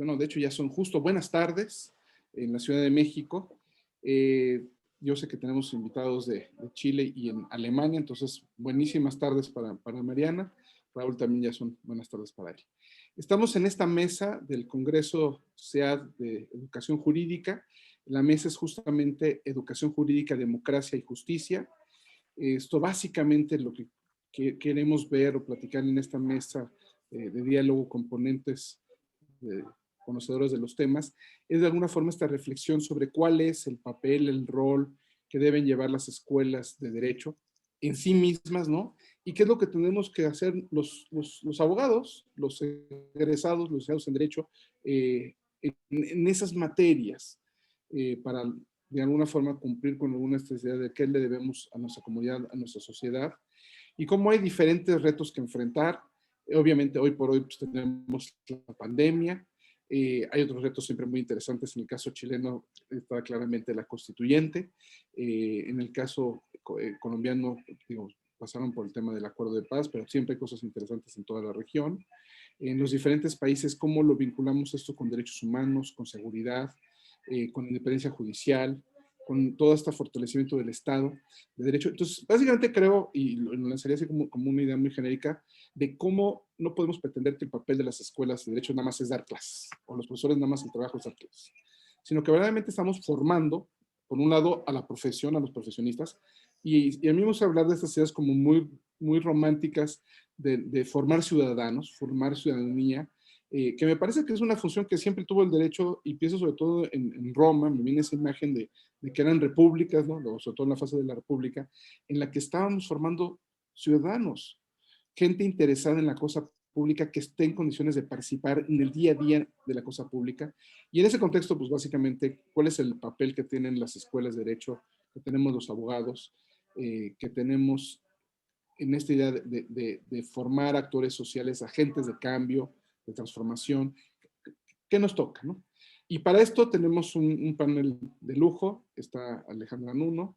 bueno, de hecho ya son justo buenas tardes en la Ciudad de México. Yo sé que tenemos invitados de Chile y en Alemania, entonces buenísimas tardes para Mariana. Raúl, también ya son buenas tardes para él. Estamos en esta mesa del Congreso SEAD de Educación Jurídica. La mesa es justamente Educación Jurídica, Democracia y Justicia. Esto básicamente lo que queremos ver o platicar en esta mesa de diálogo con ponentes conocedores de los temas, es de alguna forma esta reflexión sobre cuál es el papel, el rol que deben llevar las escuelas de derecho en sí mismas, ¿no? Y qué es lo que tenemos que hacer los abogados, los egresados, los licenciados en derecho, en esas materias, para de alguna forma cumplir con alguna necesidad de qué le debemos a nuestra comunidad, a nuestra sociedad, y cómo hay diferentes retos que enfrentar. Obviamente hoy por hoy pues, tenemos la pandemia, hay otros retos siempre muy interesantes. En el caso chileno está claramente la constituyente. En el caso colombiano, digo, pasaron por el tema del acuerdo de paz, pero siempre hay cosas interesantes en toda la región. En los diferentes países, cómo lo vinculamos esto con derechos humanos, con seguridad, con independencia judicial, con todo este fortalecimiento del Estado de Derecho. Entonces, básicamente creo, y lo lanzaría así como una idea muy genérica, de cómo no podemos pretender que el papel de las escuelas de derecho nada más es dar clases, o los profesores nada más el trabajo es dar clases, sino que verdaderamente estamos formando, por un lado, a la profesión, a los profesionistas, y a mí me gusta hablar de estas ideas como muy románticas de formar ciudadanos, formar ciudadanía, que me parece que es una función que siempre tuvo el derecho, y pienso sobre todo en Roma, me viene esa imagen de que eran repúblicas, ¿no? Sobre todo en la fase de la república, en la que estábamos formando ciudadanos, gente interesada en la cosa pública, que esté en condiciones de participar en el día a día de la cosa pública. Y en ese contexto, pues básicamente, ¿cuál es el papel que tienen las escuelas de derecho, que tenemos los abogados, que tenemos en esta idea de formar actores sociales, agentes de cambio, de transformación? ¿Qué nos toca, no? Y para esto tenemos un panel de lujo. Está Alejandra Nuno,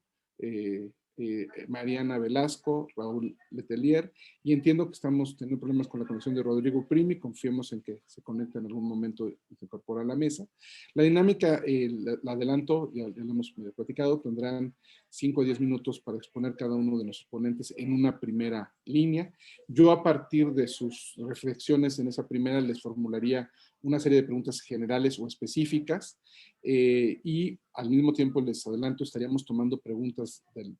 Mariana Velasco, Raúl Letelier, y entiendo que estamos teniendo problemas con la conexión de Rodrigo Primi. Confiemos en que se conecte en algún momento y se incorpora a la mesa. La dinámica, la adelanto, ya lo hemos platicado, tendrán 5 o 10 minutos para exponer cada uno de los ponentes en una primera línea. Yo, a partir de sus reflexiones en esa primera, les formularía una serie de preguntas generales o específicas, y al mismo tiempo les adelanto, estaríamos tomando preguntas de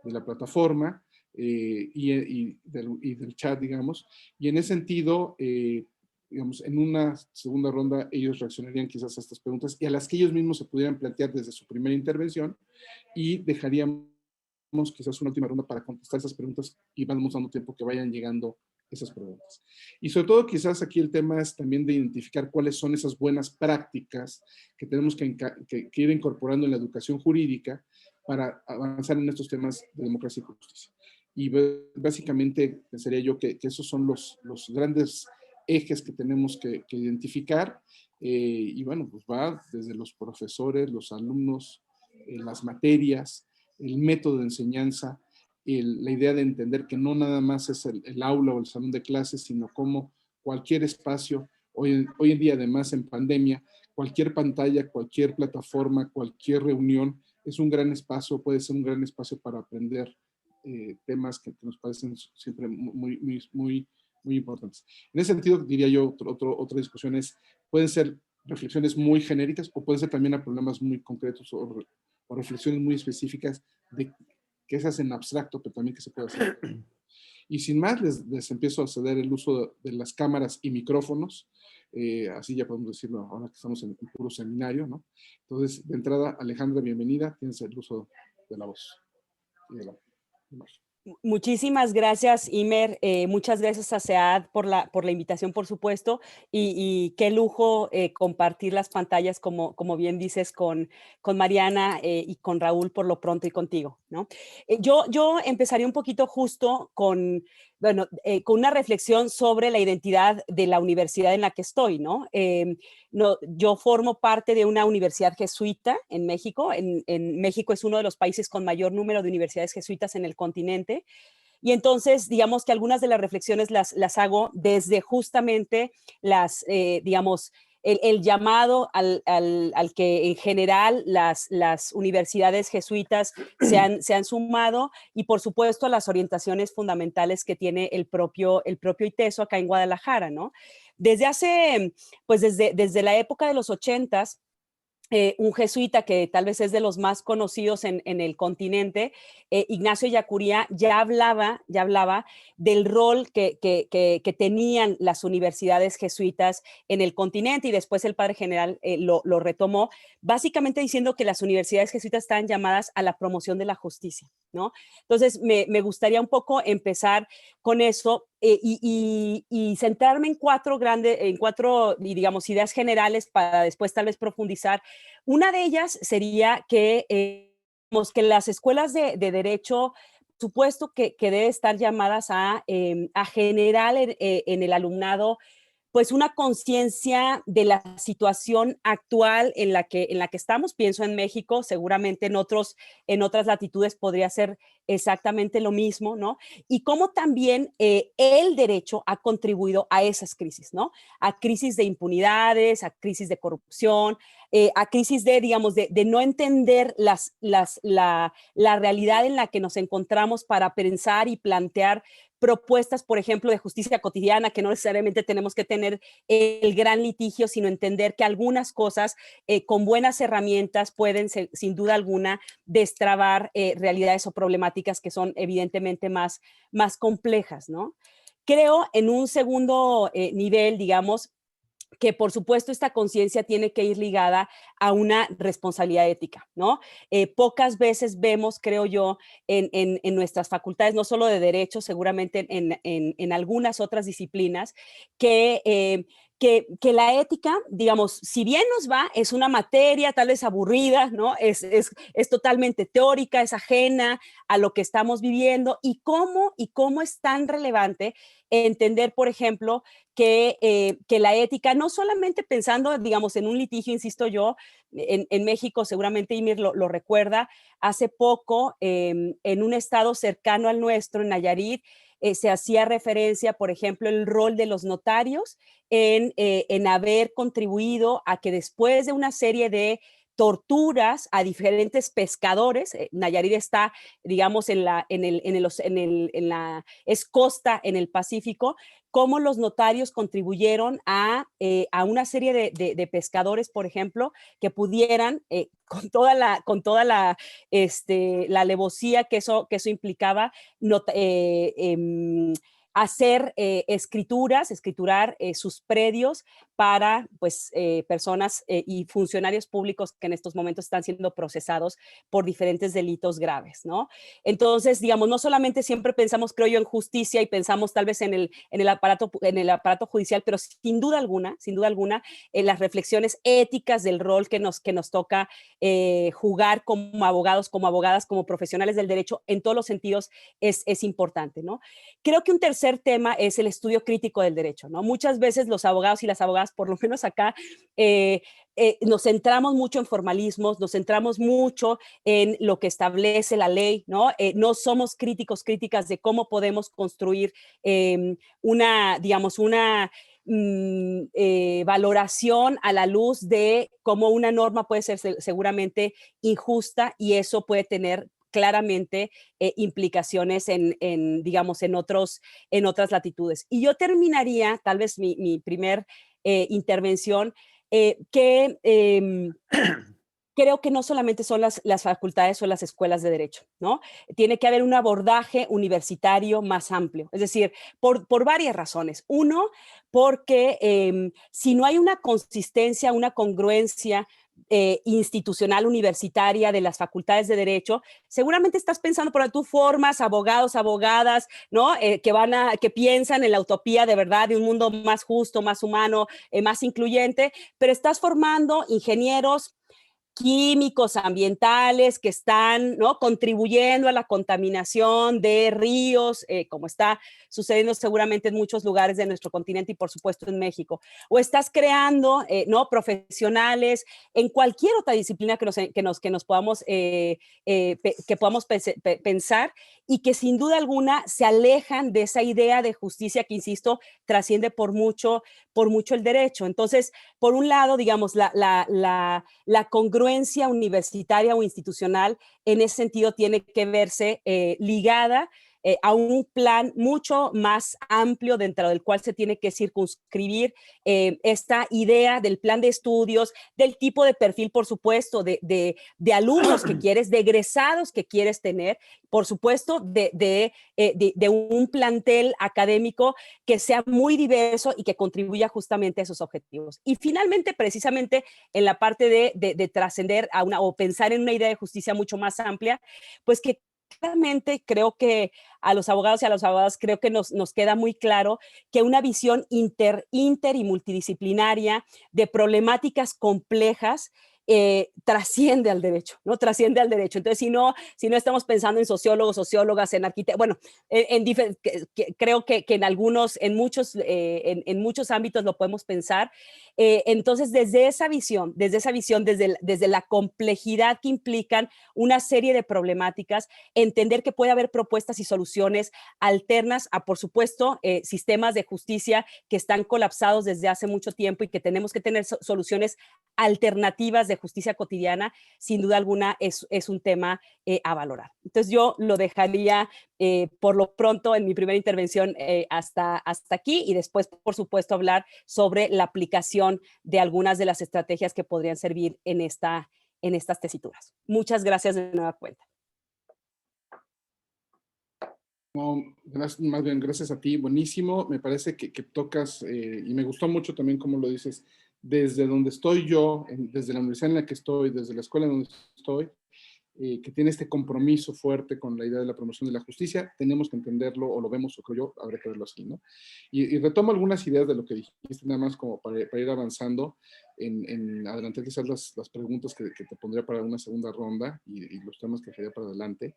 la plataforma y del chat, digamos, y en ese sentido, digamos, en una segunda ronda ellos reaccionarían quizás a estas preguntas y a las que ellos mismos se pudieran plantear desde su primera intervención, y dejaríamos quizás una última ronda para contestar esas preguntas, y vamos dando tiempo que vayan llegando esas preguntas. Y sobre todo, quizás aquí el tema es también de identificar cuáles son esas buenas prácticas que tenemos que ir incorporando en la educación jurídica para avanzar en estos temas de democracia y justicia. Y básicamente pensaría yo que esos son los grandes ejes que tenemos que identificar, y bueno, pues va desde los profesores, los alumnos, las materias, el método de enseñanza, la idea de entender que no nada más es el aula o el salón de clases, sino como cualquier espacio, hoy en día además en pandemia, cualquier pantalla, cualquier plataforma, cualquier reunión es un gran espacio, puede ser un gran espacio para aprender temas que nos parecen siempre muy importantes. En ese sentido, diría yo, otra discusión es, pueden ser reflexiones muy genéricas o pueden ser también a problemas muy concretos o reflexiones muy específicas de que esas en abstracto, pero también que se puede hacer. Y sin más, les empiezo a ceder el uso de las cámaras y micrófonos, así ya podemos decirlo ahora que estamos en un puro seminario, ¿no? Entonces, de entrada, Alejandra, bienvenida, tienes el uso de la voz y de la imagen. Muchísimas gracias, Imer. Muchas gracias a SEAD por la invitación, por supuesto, y qué lujo compartir las pantallas, como bien dices, con Mariana y con Raúl por lo pronto, y contigo, ¿no? Yo empezaría un poquito justo con una reflexión sobre la identidad de la universidad en la que estoy, ¿no? Yo formo parte de una universidad jesuita en México. En México es uno de los países con mayor número de universidades jesuitas en el continente. Y entonces, digamos que algunas de las reflexiones las hago desde justamente el llamado al que en general las universidades jesuitas se han sumado, y por supuesto las orientaciones fundamentales que tiene el propio ITESO acá en Guadalajara, ¿no? Desde la época de los 80s, un jesuita que tal vez es de los más conocidos en el continente, Ignacio Ellacuría, ya hablaba del rol que tenían las universidades jesuitas en el continente, y después el padre general lo retomó, básicamente diciendo que las universidades jesuitas están llamadas a la promoción de la justicia, ¿no? Entonces, me gustaría un poco empezar con eso, y centrarme en cuatro, digamos, ideas generales para después tal vez profundizar. Una de ellas sería que las escuelas de derecho, supuesto que debe estar llamadas a generar en el alumnado pues una conciencia de la situación actual en la que estamos. Pienso en México, seguramente en otras latitudes podría ser exactamente lo mismo, ¿no? Y cómo también el derecho ha contribuido a esas crisis, ¿no? A crisis de impunidades, a crisis de corrupción, a crisis digamos, de no entender la realidad en la que nos encontramos para pensar y plantear propuestas, por ejemplo, de justicia cotidiana, que no necesariamente tenemos que tener el gran litigio, sino entender que algunas cosas con buenas herramientas pueden, sin duda alguna, destrabar realidades o problemáticas que son evidentemente más complejas, ¿no? Creo en un segundo nivel, digamos, que por supuesto esta conciencia tiene que ir ligada a una responsabilidad ética, ¿no? Pocas veces vemos, creo yo, en nuestras facultades, no solo de derecho, seguramente en algunas otras disciplinas, que la ética, digamos, si bien nos va, es una materia tal vez aburrida, ¿no? Es totalmente teórica, es ajena a lo que estamos viviendo, y cómo es tan relevante entender, por ejemplo, que la ética, no solamente pensando, digamos, en un litigio, insisto yo, en México, seguramente Ymir lo recuerda, hace poco, en un estado cercano al nuestro, en Nayarit, se hacía referencia, por ejemplo, el rol de los notarios en haber contribuido a que después de una serie de torturas a diferentes pescadores, Nayarit está, digamos, es costa en el Pacífico, cómo los notarios contribuyeron a una serie de pescadores, por ejemplo, que pudieran, con toda la alevosía que eso implicaba, hacer escriturar sus predios para pues, personas y funcionarios públicos que en estos momentos están siendo procesados por diferentes delitos graves, ¿no? Entonces, digamos, no solamente siempre pensamos, creo yo, en justicia y pensamos tal vez en el aparato judicial, pero sin duda alguna, en las reflexiones éticas del rol que nos toca jugar como abogados, como abogadas, como profesionales del derecho, en todos los sentidos es importante, ¿no? Creo que un tercer tema es el estudio crítico del derecho, ¿no? Muchas veces los abogados y las abogadas, por lo menos acá, nos centramos mucho en formalismos, nos centramos mucho en lo que establece la ley, ¿no? No somos críticas de cómo podemos construir una valoración a la luz de cómo una norma puede ser seguramente injusta, y eso puede tener claramente implicaciones digamos, en otras latitudes. Y yo terminaría, tal vez mi primer intervención, creo que no solamente son las facultades o las escuelas de derecho, ¿no? Tiene que haber un abordaje universitario más amplio, es decir, por varias razones. Uno, porque si no hay una consistencia, una congruencia institucional universitaria de las facultades de derecho, seguramente estás pensando, por tú formas abogados, abogadas, ¿no? Que piensan en la utopía de verdad de un mundo más justo, más humano, más incluyente, pero estás formando ingenieros químicos, ambientales, que están, ¿no?, contribuyendo a la contaminación de ríos, como está sucediendo seguramente en muchos lugares de nuestro continente y por supuesto en México. O estás creando, ¿no?, profesionales en cualquier otra disciplina que podamos pensar, y que sin duda alguna se alejan de esa idea de justicia que, insisto, trasciende por mucho el derecho. Entonces, por un lado, digamos, la congruencia universitaria o institucional en ese sentido tiene que verse ligada a un plan mucho más amplio dentro del cual se tiene que circunscribir esta idea del plan de estudios, del tipo de perfil, por supuesto, de alumnos que quieres, de egresados que quieres tener, por supuesto, de un plantel académico que sea muy diverso y que contribuya justamente a esos objetivos. Y finalmente, precisamente en la parte de trascender a o pensar en una idea de justicia mucho más amplia, pues que claramente creo que a los abogados y a las abogadas creo que nos queda muy claro que una visión inter y multidisciplinaria de problemáticas complejas trasciende al derecho, ¿no? Trasciende al derecho. Entonces, si no estamos pensando en sociólogos, sociólogas, en arquitectos, bueno, creo que en muchos ámbitos lo podemos pensar. Entonces, desde esa visión, desde la complejidad que implican una serie de problemáticas, entender que puede haber propuestas y soluciones alternas a, por supuesto, sistemas de justicia que están colapsados desde hace mucho tiempo y que tenemos que tener soluciones alternativas de justicia cotidiana, sin duda alguna es un tema a valorar. Entonces yo lo dejaría por lo pronto en mi primera intervención hasta aquí y después, por supuesto, hablar sobre la aplicación de algunas de las estrategias que podrían servir en estas tesituras. Muchas gracias de nueva cuenta. No, más bien, gracias a ti, buenísimo. Me parece que tocas, y me gustó mucho también como lo dices, desde donde estoy yo, desde la universidad en la que estoy, desde la escuela en donde estoy, que tiene este compromiso fuerte con la idea de la promoción de la justicia, tenemos que entenderlo, o lo vemos, o creo yo, habrá que verlo así, ¿no? Y retomo algunas ideas de lo que dijiste, nada más como para ir avanzando, en adelantar quizás las preguntas que te pondría para una segunda ronda y los temas que dejaría para adelante.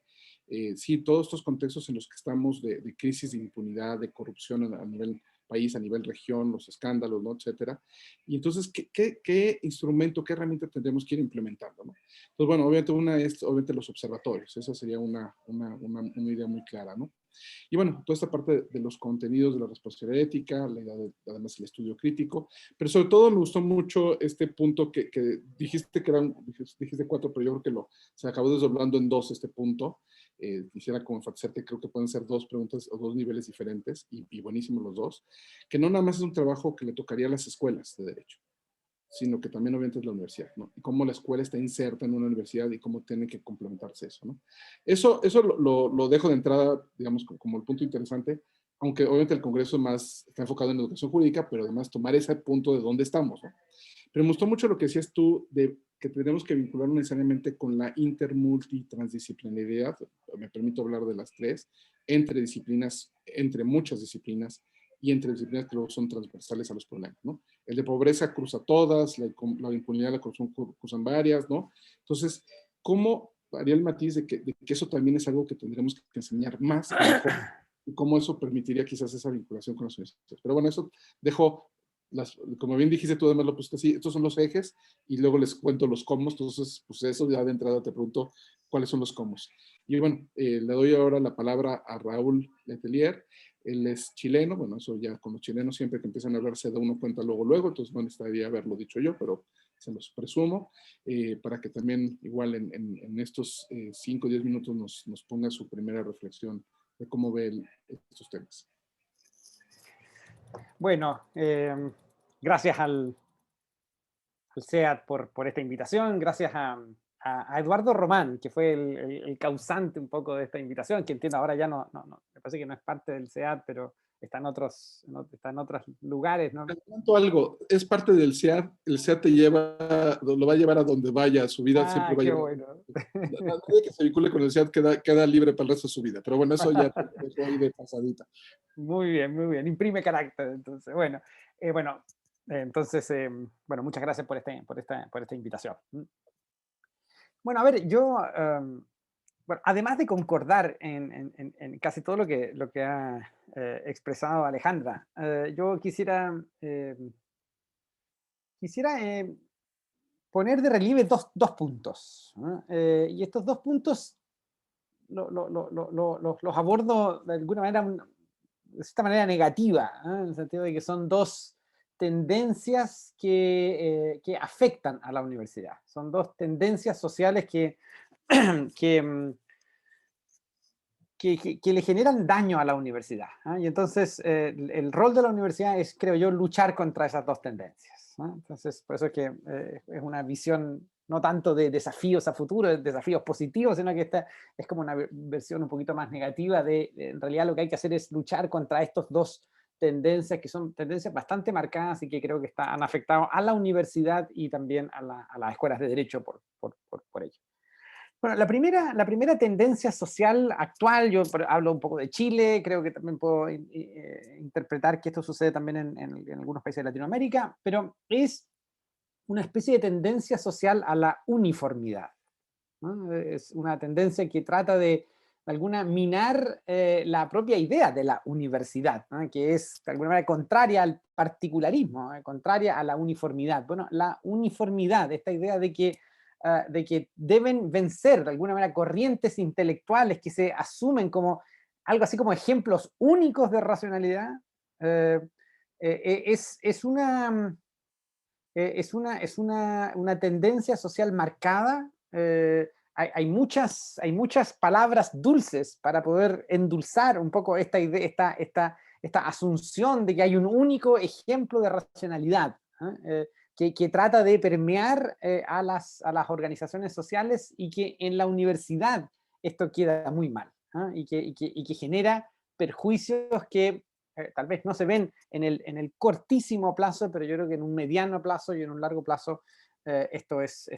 Sí, todos estos contextos en los que estamos de crisis de impunidad, de corrupción a nivel país, a nivel región, los escándalos, ¿no? Etcétera. Y entonces, ¿qué instrumento, qué herramienta tendremos que ir implementando, ¿no? Entonces, bueno, obviamente una es obviamente los observatorios, esa sería una idea muy clara, ¿no? Y bueno, toda esta parte de los contenidos de la responsabilidad ética, la idea de, además el estudio crítico, pero sobre todo me gustó mucho este punto que dijiste que eran, dijiste 4, pero yo creo que se acabó desdoblando en 2 este punto. Quisiera como enfatizar que creo que pueden ser 2 preguntas o 2 niveles diferentes y buenísimos los 2, que no nada más es un trabajo que le tocaría a las escuelas de derecho, sino que también obviamente es la universidad, ¿no? Y cómo la escuela está inserta en una universidad y cómo tiene que complementarse eso, ¿no? Eso lo dejo de entrada, digamos, como el punto interesante, aunque obviamente el Congreso más está enfocado en educación jurídica, pero además tomar ese punto de dónde estamos, ¿no? Pero me gustó mucho lo que decías tú de que tenemos que vincularlo necesariamente con la intermultitransdisciplinariedad, me permito hablar de las 3, entre disciplinas, entre muchas disciplinas, y entre disciplinas que luego son transversales a los problemas, ¿no? El de pobreza cruza todas, la impunidad de la corrupción cruzan varias, ¿no? Entonces, ¿cómo haría el matiz de que eso también es algo que tendremos que enseñar más y mejor? Y cómo eso permitiría quizás esa vinculación con las universidades. Pero bueno, eso dejo, como bien dijiste tú, además lo pusiste así, estos son los ejes y luego les cuento los cómo, entonces, pues eso ya de entrada te pregunto cuáles son los cómo. Y bueno, le doy ahora la palabra a Raúl Letelier. Él es chileno, bueno, eso ya con los chilenos siempre que empiezan a hablar se da uno cuenta luego, entonces bueno, estaría haberlo dicho yo, pero se los presumo, para que también igual en estos 5 o 10 minutos nos ponga su primera reflexión de cómo ve estos temas. Bueno, gracias al SEAD por esta invitación, gracias a Eduardo Román, que fue el causante un poco de esta invitación, que entiendo ahora ya no, me parece que no es parte del SEAD, pero está en otros lugares, ¿no? Te cuento algo, es parte del SEAD, el SEAD lo va a llevar a donde vaya, su vida siempre va a llevar. Bueno. Nadie que se vincule con el SEAD queda libre para el resto de su vida, pero bueno, eso ya te dejo ahí de pasadita. Muy bien, imprime carácter, entonces, bueno, bueno, muchas gracias por esta invitación. Bueno, a ver, yo, bueno, además de concordar en casi todo lo que ha expresado Alejandra, yo quisiera poner de relieve dos puntos, ¿no? Y estos 2 puntos los abordo de alguna manera, de esta manera negativa, en el sentido de que son dos tendencias que afectan a la universidad. Son dos tendencias sociales que le generan daño a la universidad. Y entonces el rol de la universidad es, creo yo, luchar contra esas dos tendencias. Entonces, por eso es que es una visión no tanto de desafíos a futuro, de desafíos positivos, sino que esta es como una versión un poquito más negativa en realidad lo que hay que hacer es luchar contra estos dos tendencias, que son tendencias bastante marcadas y que creo que han afectado a la universidad y también a las escuelas de derecho por ello. Bueno, la primera tendencia social actual, yo hablo un poco de Chile, creo que también puedo interpretar que esto sucede también en algunos países de Latinoamérica, pero es una especie de tendencia social a la uniformidad, ¿no? Es una tendencia que trata de alguna minar la propia idea de la universidad, ¿no? Que es de alguna manera contraria al particularismo, contraria a la uniformidad. Bueno, la uniformidad, esta idea de que deben vencer de alguna manera corrientes intelectuales que se asumen como algo así como ejemplos únicos de racionalidad, es una tendencia social marcada. Hay muchas palabras dulces para poder endulzar un poco esta idea, esta asunción de que hay un único ejemplo de racionalidad, que trata de permear a las organizaciones sociales, y que en la universidad esto queda muy mal, y que genera perjuicios que tal vez no se ven en el cortísimo plazo, pero yo creo que en un mediano plazo y en un largo plazo esto es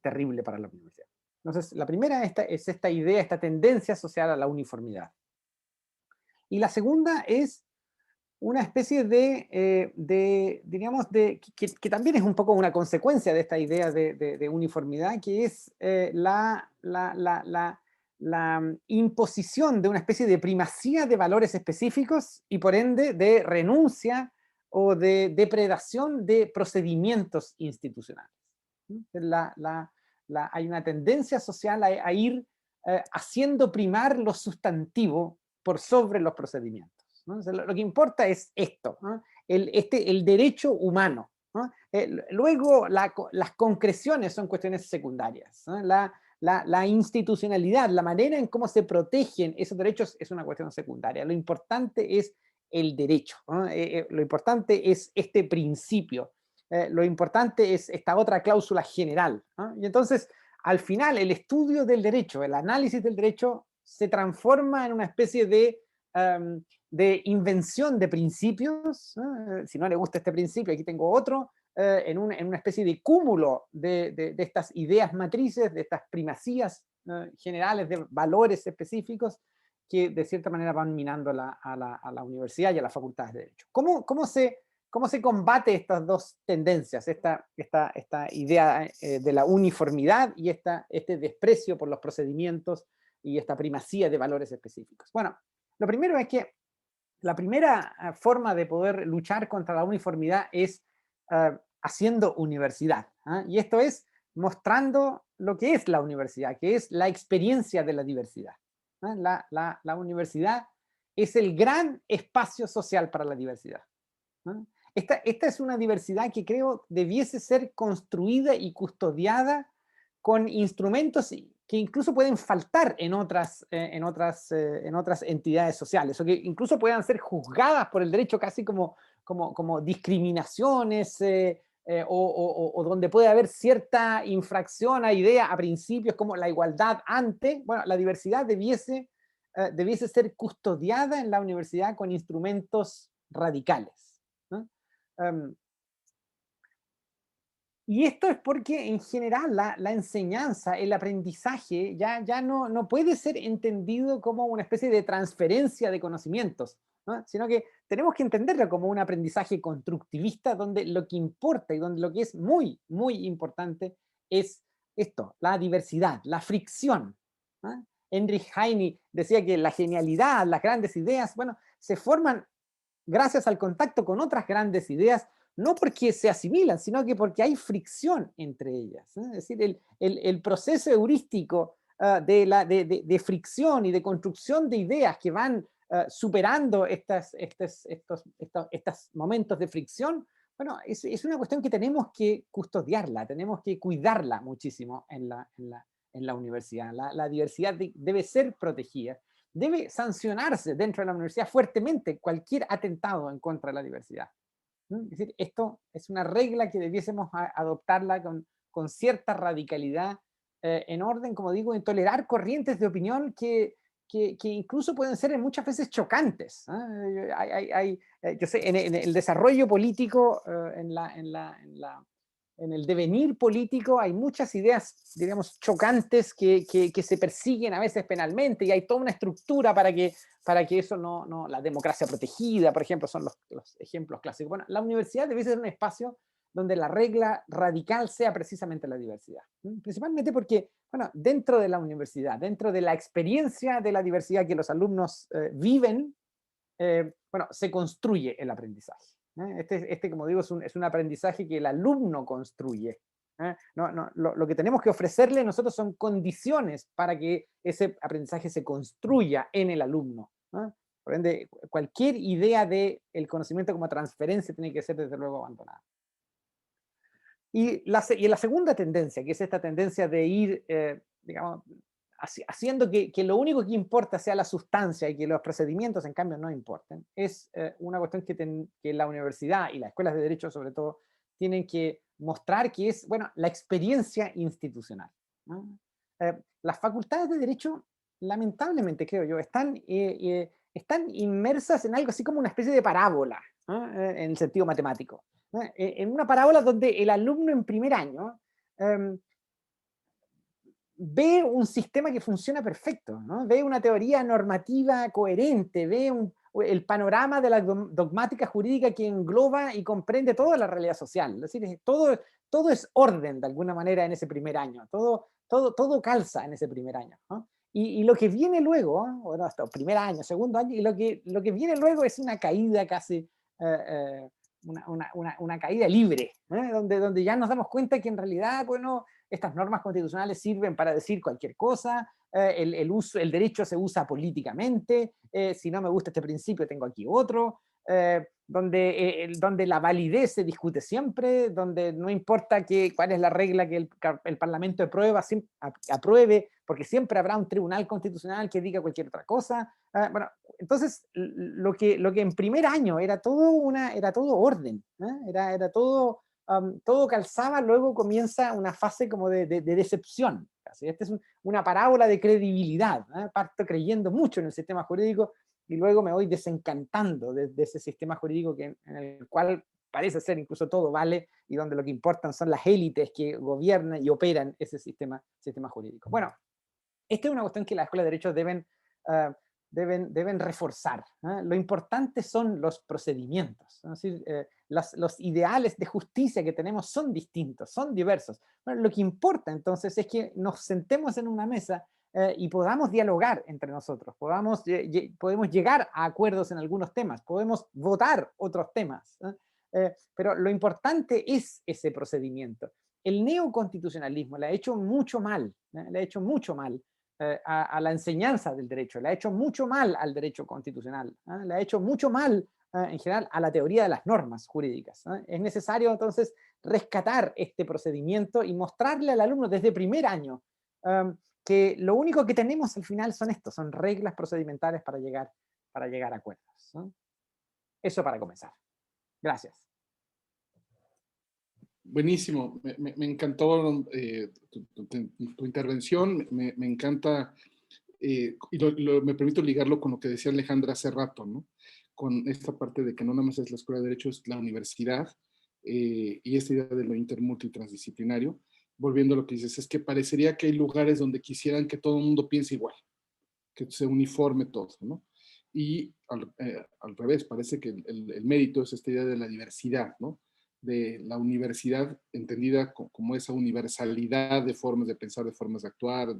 terrible para la universidad. Entonces, la primera es esta idea, esta tendencia social a la uniformidad. Y la segunda es una especie digamos, que también es un poco una consecuencia de esta idea de uniformidad, que es la imposición de una especie de primacía de valores específicos y por ende de renuncia o de depredación de procedimientos institucionales. Hay una tendencia social a ir haciendo primar lo sustantivo por sobre los procedimientos, ¿no? O sea, lo que importa es esto, ¿no? El derecho humano, ¿no? Luego las concreciones son cuestiones secundarias, ¿no? La institucionalidad, la manera en cómo se protegen esos derechos es una cuestión secundaria. Lo importante es el derecho, ¿no? Lo importante es este principio, lo importante es esta otra cláusula general, ¿no? Y entonces, al final, el estudio del derecho, el análisis del derecho, se transforma en una especie de invención de principios. Si no le gusta este principio, aquí tengo otro, en una especie de cúmulo de estas ideas matrices, de estas primacías generales de valores específicos que de cierta manera van minando a la universidad y a las facultades de Derecho. ¿Cómo se combate estas dos tendencias, esta idea de la uniformidad y este desprecio por los procedimientos y esta primacía de valores específicos? Bueno, lo primero es que la primera forma de poder luchar contra la uniformidad es haciendo universidad, y esto es mostrando lo que es la universidad, que es la experiencia de la diversidad. La universidad es el gran espacio social para la diversidad. Esta es una diversidad que creo debiese ser construida y custodiada con instrumentos que incluso pueden faltar en otras entidades sociales, o que incluso puedan ser juzgadas por el derecho casi como discriminaciones, o donde puede haber cierta infracción a ideas, a principios como la igualdad ante. Bueno, la diversidad debiese ser custodiada en la universidad con instrumentos radicales, ¿no? Y esto es porque en general la enseñanza, el aprendizaje ya no puede ser entendido como una especie de transferencia de conocimientos, ¿no? Sino que tenemos que entenderlo como un aprendizaje constructivista, donde lo que importa y donde lo que es muy, muy importante es esto, la diversidad, la fricción, ¿no? Heinrich Heine decía que la genialidad, las grandes ideas, bueno, se forman gracias al contacto con otras grandes ideas, no porque se asimilan, sino que porque hay fricción entre ellas, ¿eh? Es decir, el proceso heurístico de fricción y de construcción de ideas que van superando estos momentos de fricción, bueno, es una cuestión que tenemos que custodiarla, tenemos que cuidarla muchísimo en la universidad. La diversidad debe ser protegida, debe sancionarse dentro de la universidad fuertemente cualquier atentado en contra de la diversidad. Es decir, esto es una regla que debiésemos adoptarla con cierta radicalidad, en orden, como digo, en tolerar corrientes de opinión que incluso pueden ser muchas veces chocantes. Yo sé, en el desarrollo político, en el devenir político, hay muchas ideas, digamos, chocantes que se persiguen a veces penalmente, y hay toda una estructura para que eso no, la democracia protegida, por ejemplo, son los ejemplos clásicos. Bueno, la universidad debe ser un espacio donde la regla radical sea precisamente la diversidad. Principalmente porque, bueno, dentro de la universidad, dentro de la experiencia de la diversidad que los alumnos viven, bueno, se construye el aprendizaje. Como digo, es un aprendizaje que el alumno construye. Lo que tenemos que ofrecerle nosotros son condiciones para que ese aprendizaje se construya en el alumno. Por ende, cualquier idea del conocimiento como transferencia tiene que ser desde luego abandonada. Y la segunda tendencia, que es esta tendencia de ir, digamos, haciendo que lo único que importa sea la sustancia y que los procedimientos en cambio no importen, es una cuestión que la universidad y las escuelas de derecho sobre todo tienen que mostrar, que es, bueno, la experiencia institucional, ¿no? Las facultades de derecho, lamentablemente creo yo, están inmersas en algo así como una especie de parábola, ¿no? En el sentido matemático, ¿no? En una parábola donde el alumno en primer año ve un sistema que funciona perfecto, ¿no? Ve una teoría normativa coherente, ve el panorama de la dogmática jurídica que engloba y comprende toda la realidad social. Es decir, todo es orden de alguna manera en ese primer año, todo calza en ese primer año, ¿no? Y lo que viene luego, bueno, hasta el primer año, segundo año, y lo que viene luego es una caída casi, una caída libre, donde ya nos damos cuenta que en realidad, bueno, estas normas constitucionales sirven para decir cualquier cosa, el derecho se usa políticamente, si no me gusta este principio tengo aquí otro, donde la validez se discute siempre, donde no importa cuál es la regla que el Parlamento apruebe, porque siempre habrá un tribunal constitucional que diga cualquier otra cosa. Bueno, entonces lo que en primer año era todo orden, era todo... todo calzaba, luego comienza una fase como de decepción. Esta es una parábola de credibilidad. Parto creyendo mucho en el sistema jurídico y luego me voy desencantando de ese sistema jurídico en el cual parece ser incluso todo vale y donde lo que importan son las élites que gobiernan y operan ese sistema jurídico. Bueno, esta es una cuestión que las escuelas de derecho deben reforzar. Lo importante son los procedimientos. Es decir, los ideales de justicia que tenemos son distintos, son diversos. Bueno, lo que importa entonces es que nos sentemos en una mesa y podamos dialogar entre nosotros, podemos llegar a acuerdos en algunos temas, podemos votar otros temas, pero lo importante es ese procedimiento. El neoconstitucionalismo le ha hecho mucho mal, a la enseñanza del derecho, le ha hecho mucho mal al derecho constitucional, le ha hecho mucho mal en general a la teoría de las normas jurídicas. Es necesario entonces rescatar este procedimiento y mostrarle al alumno desde primer año que lo único que tenemos al final son reglas procedimentales para llegar a acuerdos. Eso para comenzar. Gracias. Buenísimo, me encantó tu intervención, me encanta, y me permito ligarlo con lo que decía Alejandra hace rato, ¿no? Con esta parte de que no nada más es la Escuela de Derecho, es la universidad, y esta idea de lo intermultitransdisciplinario, volviendo a lo que dices, es que parecería que hay lugares donde quisieran que todo el mundo piense igual, que se uniforme todo, ¿no? Y al revés, parece que el mérito es esta idea de la diversidad, ¿no? De la universidad entendida como esa universalidad de formas de pensar, de formas de actuar,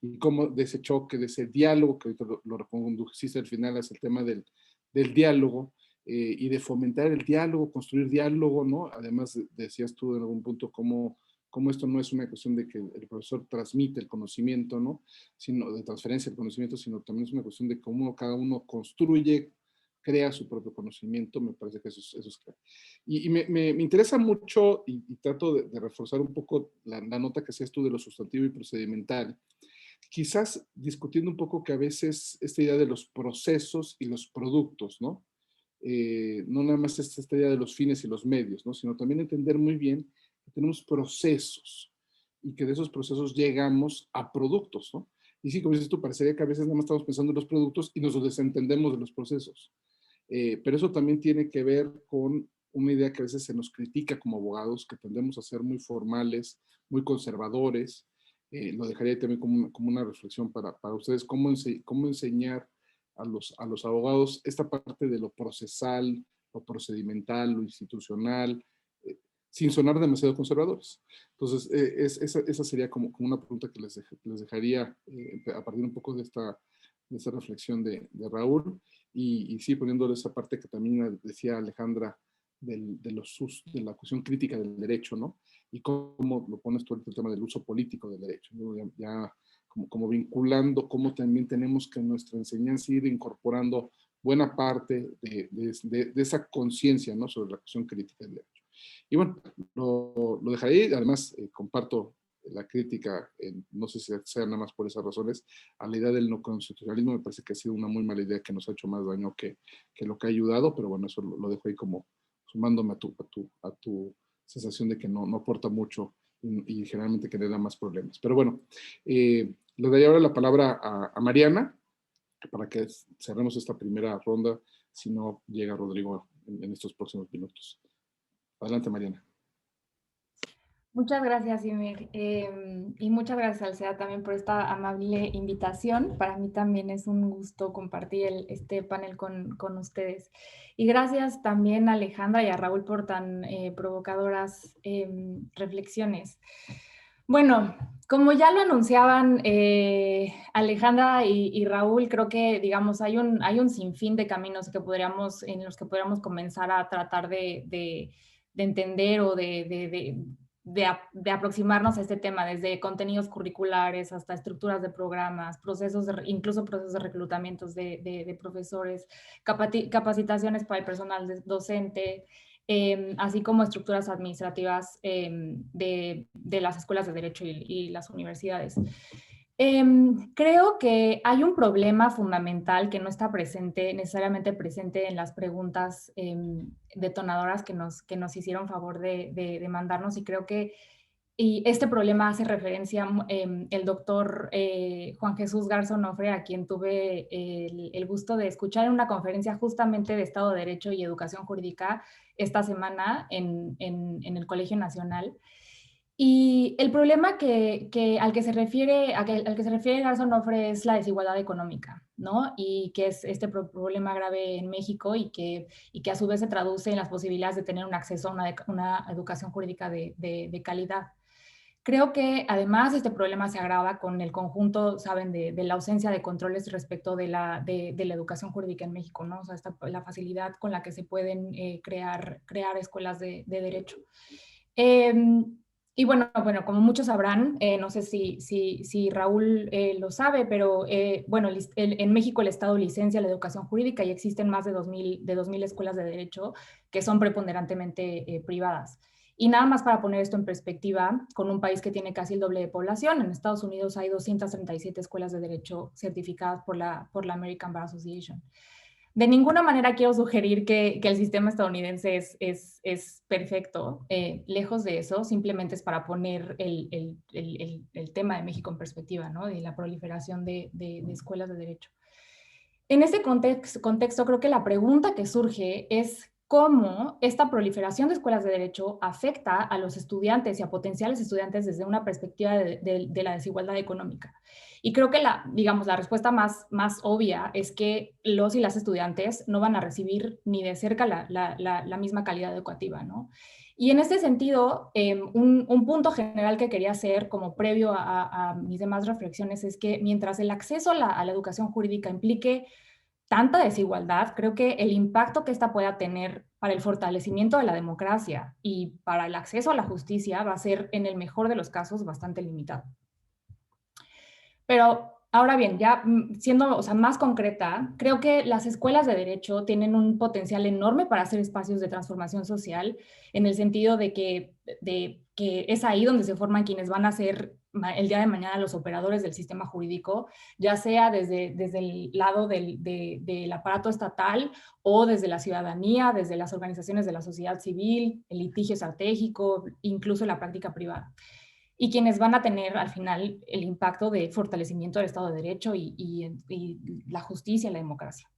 y cómo de ese choque, de ese diálogo, que ahorita lo reconduciste al final, es el tema del diálogo, y de fomentar el diálogo, construir diálogo, ¿no? Además, decías tú en algún punto cómo cómo esto no es una cuestión de que el profesor transmite el conocimiento, ¿no? Sino de transferencia del conocimiento, sino también es una cuestión de cómo cada uno construye, crea su propio conocimiento. Me parece que eso es clave. Y me interesa mucho, y trato de reforzar un poco la nota que hacías tú de lo sustantivo y procedimental, quizás discutiendo un poco que a veces esta idea de los procesos y los productos, ¿no? No nada más esta idea de los fines y los medios, ¿no? Sino también entender muy bien que tenemos procesos y que de esos procesos llegamos a productos, ¿no? Y sí, como dices tú, parecería que a veces nada más estamos pensando en los productos y nos desentendemos de los procesos. Pero eso también tiene que ver con una idea que a veces se nos critica como abogados, que tendemos a ser muy formales, muy conservadores. Lo dejaría también como una reflexión para ustedes, cómo enseñar a los abogados esta parte de lo procesal, lo procedimental, lo institucional, sin sonar demasiado conservadores. Entonces, esa sería como una pregunta que les dejaría a partir un poco de esta reflexión de Raúl, y sí, poniéndole esa parte que también decía Alejandra de la cuestión crítica del derecho, ¿no? Y cómo lo pones tú el tema del uso político del derecho, ¿no? Ya como vinculando cómo también tenemos que en nuestra enseñanza ir incorporando buena parte de esa conciencia, ¿no? Sobre la cuestión crítica del derecho. Y bueno, lo dejaré ahí. Además, comparto la crítica, no sé si sea nada más por esas razones, a la idea del no constitucionalismo. Me parece que ha sido una muy mala idea que nos ha hecho más daño que lo que ha ayudado, pero bueno, eso lo dejo ahí como sumándome a tu sensación de que no aporta mucho y generalmente genera más problemas. Pero bueno, le daría ahora la palabra a Mariana para que cerremos esta primera ronda, si no llega Rodrigo en estos próximos minutos. Adelante, Mariana. Muchas gracias, Imer. Y muchas gracias, Alcea, también por esta amable invitación. Para mí también es un gusto compartir este panel con ustedes. Y gracias también a Alejandra y a Raúl por tan provocadoras reflexiones. Bueno, como ya lo anunciaban Alejandra y Raúl, creo que, digamos, hay un sinfín de caminos en los que podríamos comenzar a tratar de entender o de aproximarnos a este tema, desde contenidos curriculares hasta estructuras de programas, incluso procesos de reclutamientos de profesores, capacitaciones para el personal docente, así como estructuras administrativas de las escuelas de derecho y las universidades. Creo que hay un problema fundamental que no está necesariamente presente en las preguntas detonadoras que nos hicieron favor de mandarnos, y creo que este problema hace referencia el doctor Juan Jesús Garza Onofre, a quien tuve el gusto de escuchar en una conferencia justamente de Estado de Derecho y Educación Jurídica esta semana en el Colegio Nacional. Y el problema al que se refiere Garza Onofre es la desigualdad económica, ¿no? Y que es este problema grave en México y que a su vez se traduce en las posibilidades de tener un acceso a una educación jurídica de calidad. Creo que además este problema se agrava con el conjunto, saben, de la ausencia de controles respecto de la educación jurídica en México, ¿no? O sea, la facilidad con la que se pueden crear escuelas de derecho. Y bueno, como muchos sabrán, no sé si Raúl lo sabe, pero bueno, en México el Estado licencia la educación jurídica y existen más de 2,000 escuelas de derecho que son preponderantemente privadas. Y nada más para poner esto en perspectiva, con un país que tiene casi el doble de población, en Estados Unidos hay 237 escuelas de derecho certificadas por la American Bar Association. De ninguna manera quiero sugerir que el sistema estadounidense es perfecto. Lejos de eso, simplemente es para poner el tema de México en perspectiva, ¿no? De la proliferación de escuelas de derecho. En este contexto, creo que la pregunta que surge es cómo esta proliferación de escuelas de derecho afecta a los estudiantes y a potenciales estudiantes desde una perspectiva de la desigualdad económica. Y creo que la respuesta más obvia es que los y las estudiantes no van a recibir ni de cerca la misma calidad educativa, ¿no? Y en este sentido, un punto general que quería hacer como previo a mis demás reflexiones es que mientras el acceso a la educación jurídica implique tanta desigualdad, creo que el impacto que esta pueda tener para el fortalecimiento de la democracia y para el acceso a la justicia va a ser, en el mejor de los casos, bastante limitado. Pero ahora bien, ya siendo, o sea, más concreta, creo que las escuelas de derecho tienen un potencial enorme para ser espacios de transformación social, en el sentido de que es ahí donde se forman quienes van a ser el día de mañana los operadores del sistema jurídico, ya sea desde el lado del aparato estatal o desde la ciudadanía, desde las organizaciones de la sociedad civil, el litigio estratégico, incluso la práctica privada. Y quienes van a tener al final el impacto de fortalecimiento del Estado de Derecho y la justicia y la democracia.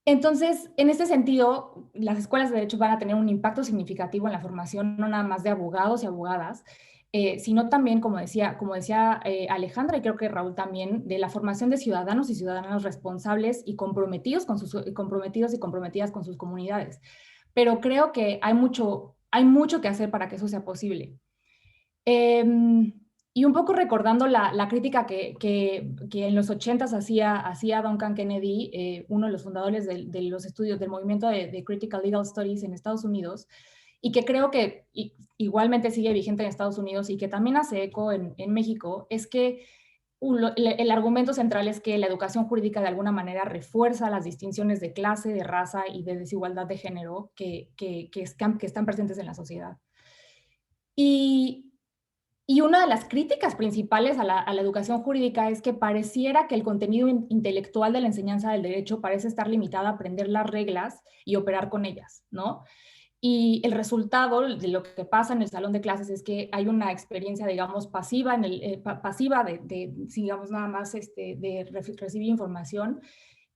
Entonces, en este sentido, las escuelas de derecho van a tener un impacto significativo en la formación, no nada más de abogados y abogadas, sino también, como decía Alejandra, y creo que Raúl también, de la formación de ciudadanos y ciudadanas responsables y comprometidos y comprometidas con sus comunidades. Pero creo que hay mucho que hacer para que eso sea posible. Y un poco recordando la crítica que en los 80s hacía Duncan Kennedy, uno de los fundadores de los estudios del movimiento de Critical Legal Studies en Estados Unidos, y que creo que igualmente sigue vigente en Estados Unidos y que también hace eco en México, es que el argumento central es que la educación jurídica de alguna manera refuerza las distinciones de clase, de raza y de desigualdad de género que están presentes en la sociedad. Y una de las críticas principales a la educación jurídica es que pareciera que el contenido intelectual de la enseñanza del derecho parece estar limitado a aprender las reglas y operar con ellas, ¿no? Y el resultado de lo que pasa en el salón de clases es que hay una experiencia, digamos, pasiva, digamos, nada más de recibir información,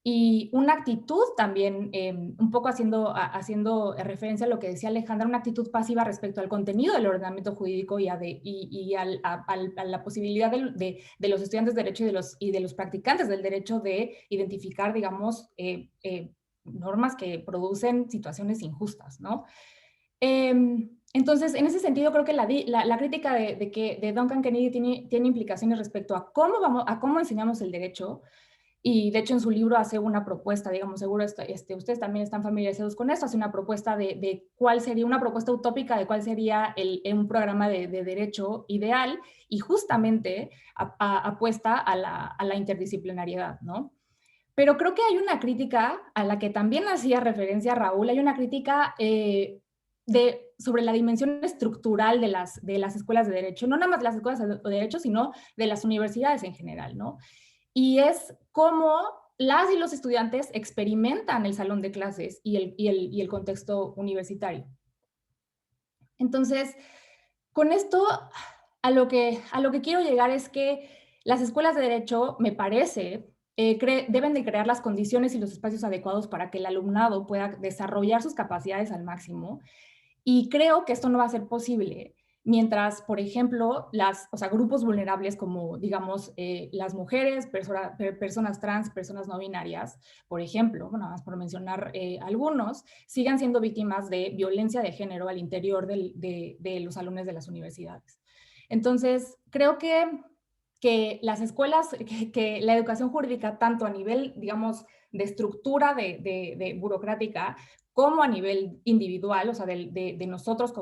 y una actitud también, un poco haciendo referencia a lo que decía Alejandra, una actitud pasiva respecto al contenido del ordenamiento jurídico y a la posibilidad de los estudiantes de derecho y de los practicantes del derecho de identificar, digamos, normas que producen situaciones injustas, ¿no? Entonces, en ese sentido, creo que la crítica de Duncan Kennedy tiene implicaciones respecto a cómo enseñamos el derecho. Y de hecho en su libro hace una propuesta, digamos, seguro ustedes también están familiarizados con esto, hace una propuesta de cuál sería, una propuesta utópica de cuál sería un programa de derecho ideal, y justamente apuesta a la interdisciplinariedad, ¿no? Pero creo que hay una crítica a la que también hacía referencia Raúl, hay una crítica sobre la dimensión estructural de las escuelas de derecho, no nada más de las escuelas de derecho, sino de las universidades en general, ¿no? Y es cómo las y los estudiantes experimentan el salón de clases y el contexto universitario. Entonces, con esto, a lo que quiero llegar es que las escuelas de derecho, me parece, deben de crear las condiciones y los espacios adecuados para que el alumnado pueda desarrollar sus capacidades al máximo. Y creo que esto no va a ser posible mientras, por ejemplo, grupos vulnerables como, digamos, las mujeres, personas trans, personas no binarias, por ejemplo, nada más por mencionar algunos, sigan siendo víctimas de violencia de género al interior de los salones de las universidades. Entonces, creo que las escuelas, que la educación jurídica, tanto a nivel, digamos, de estructura de burocrática, como a nivel individual, o sea, de nosotros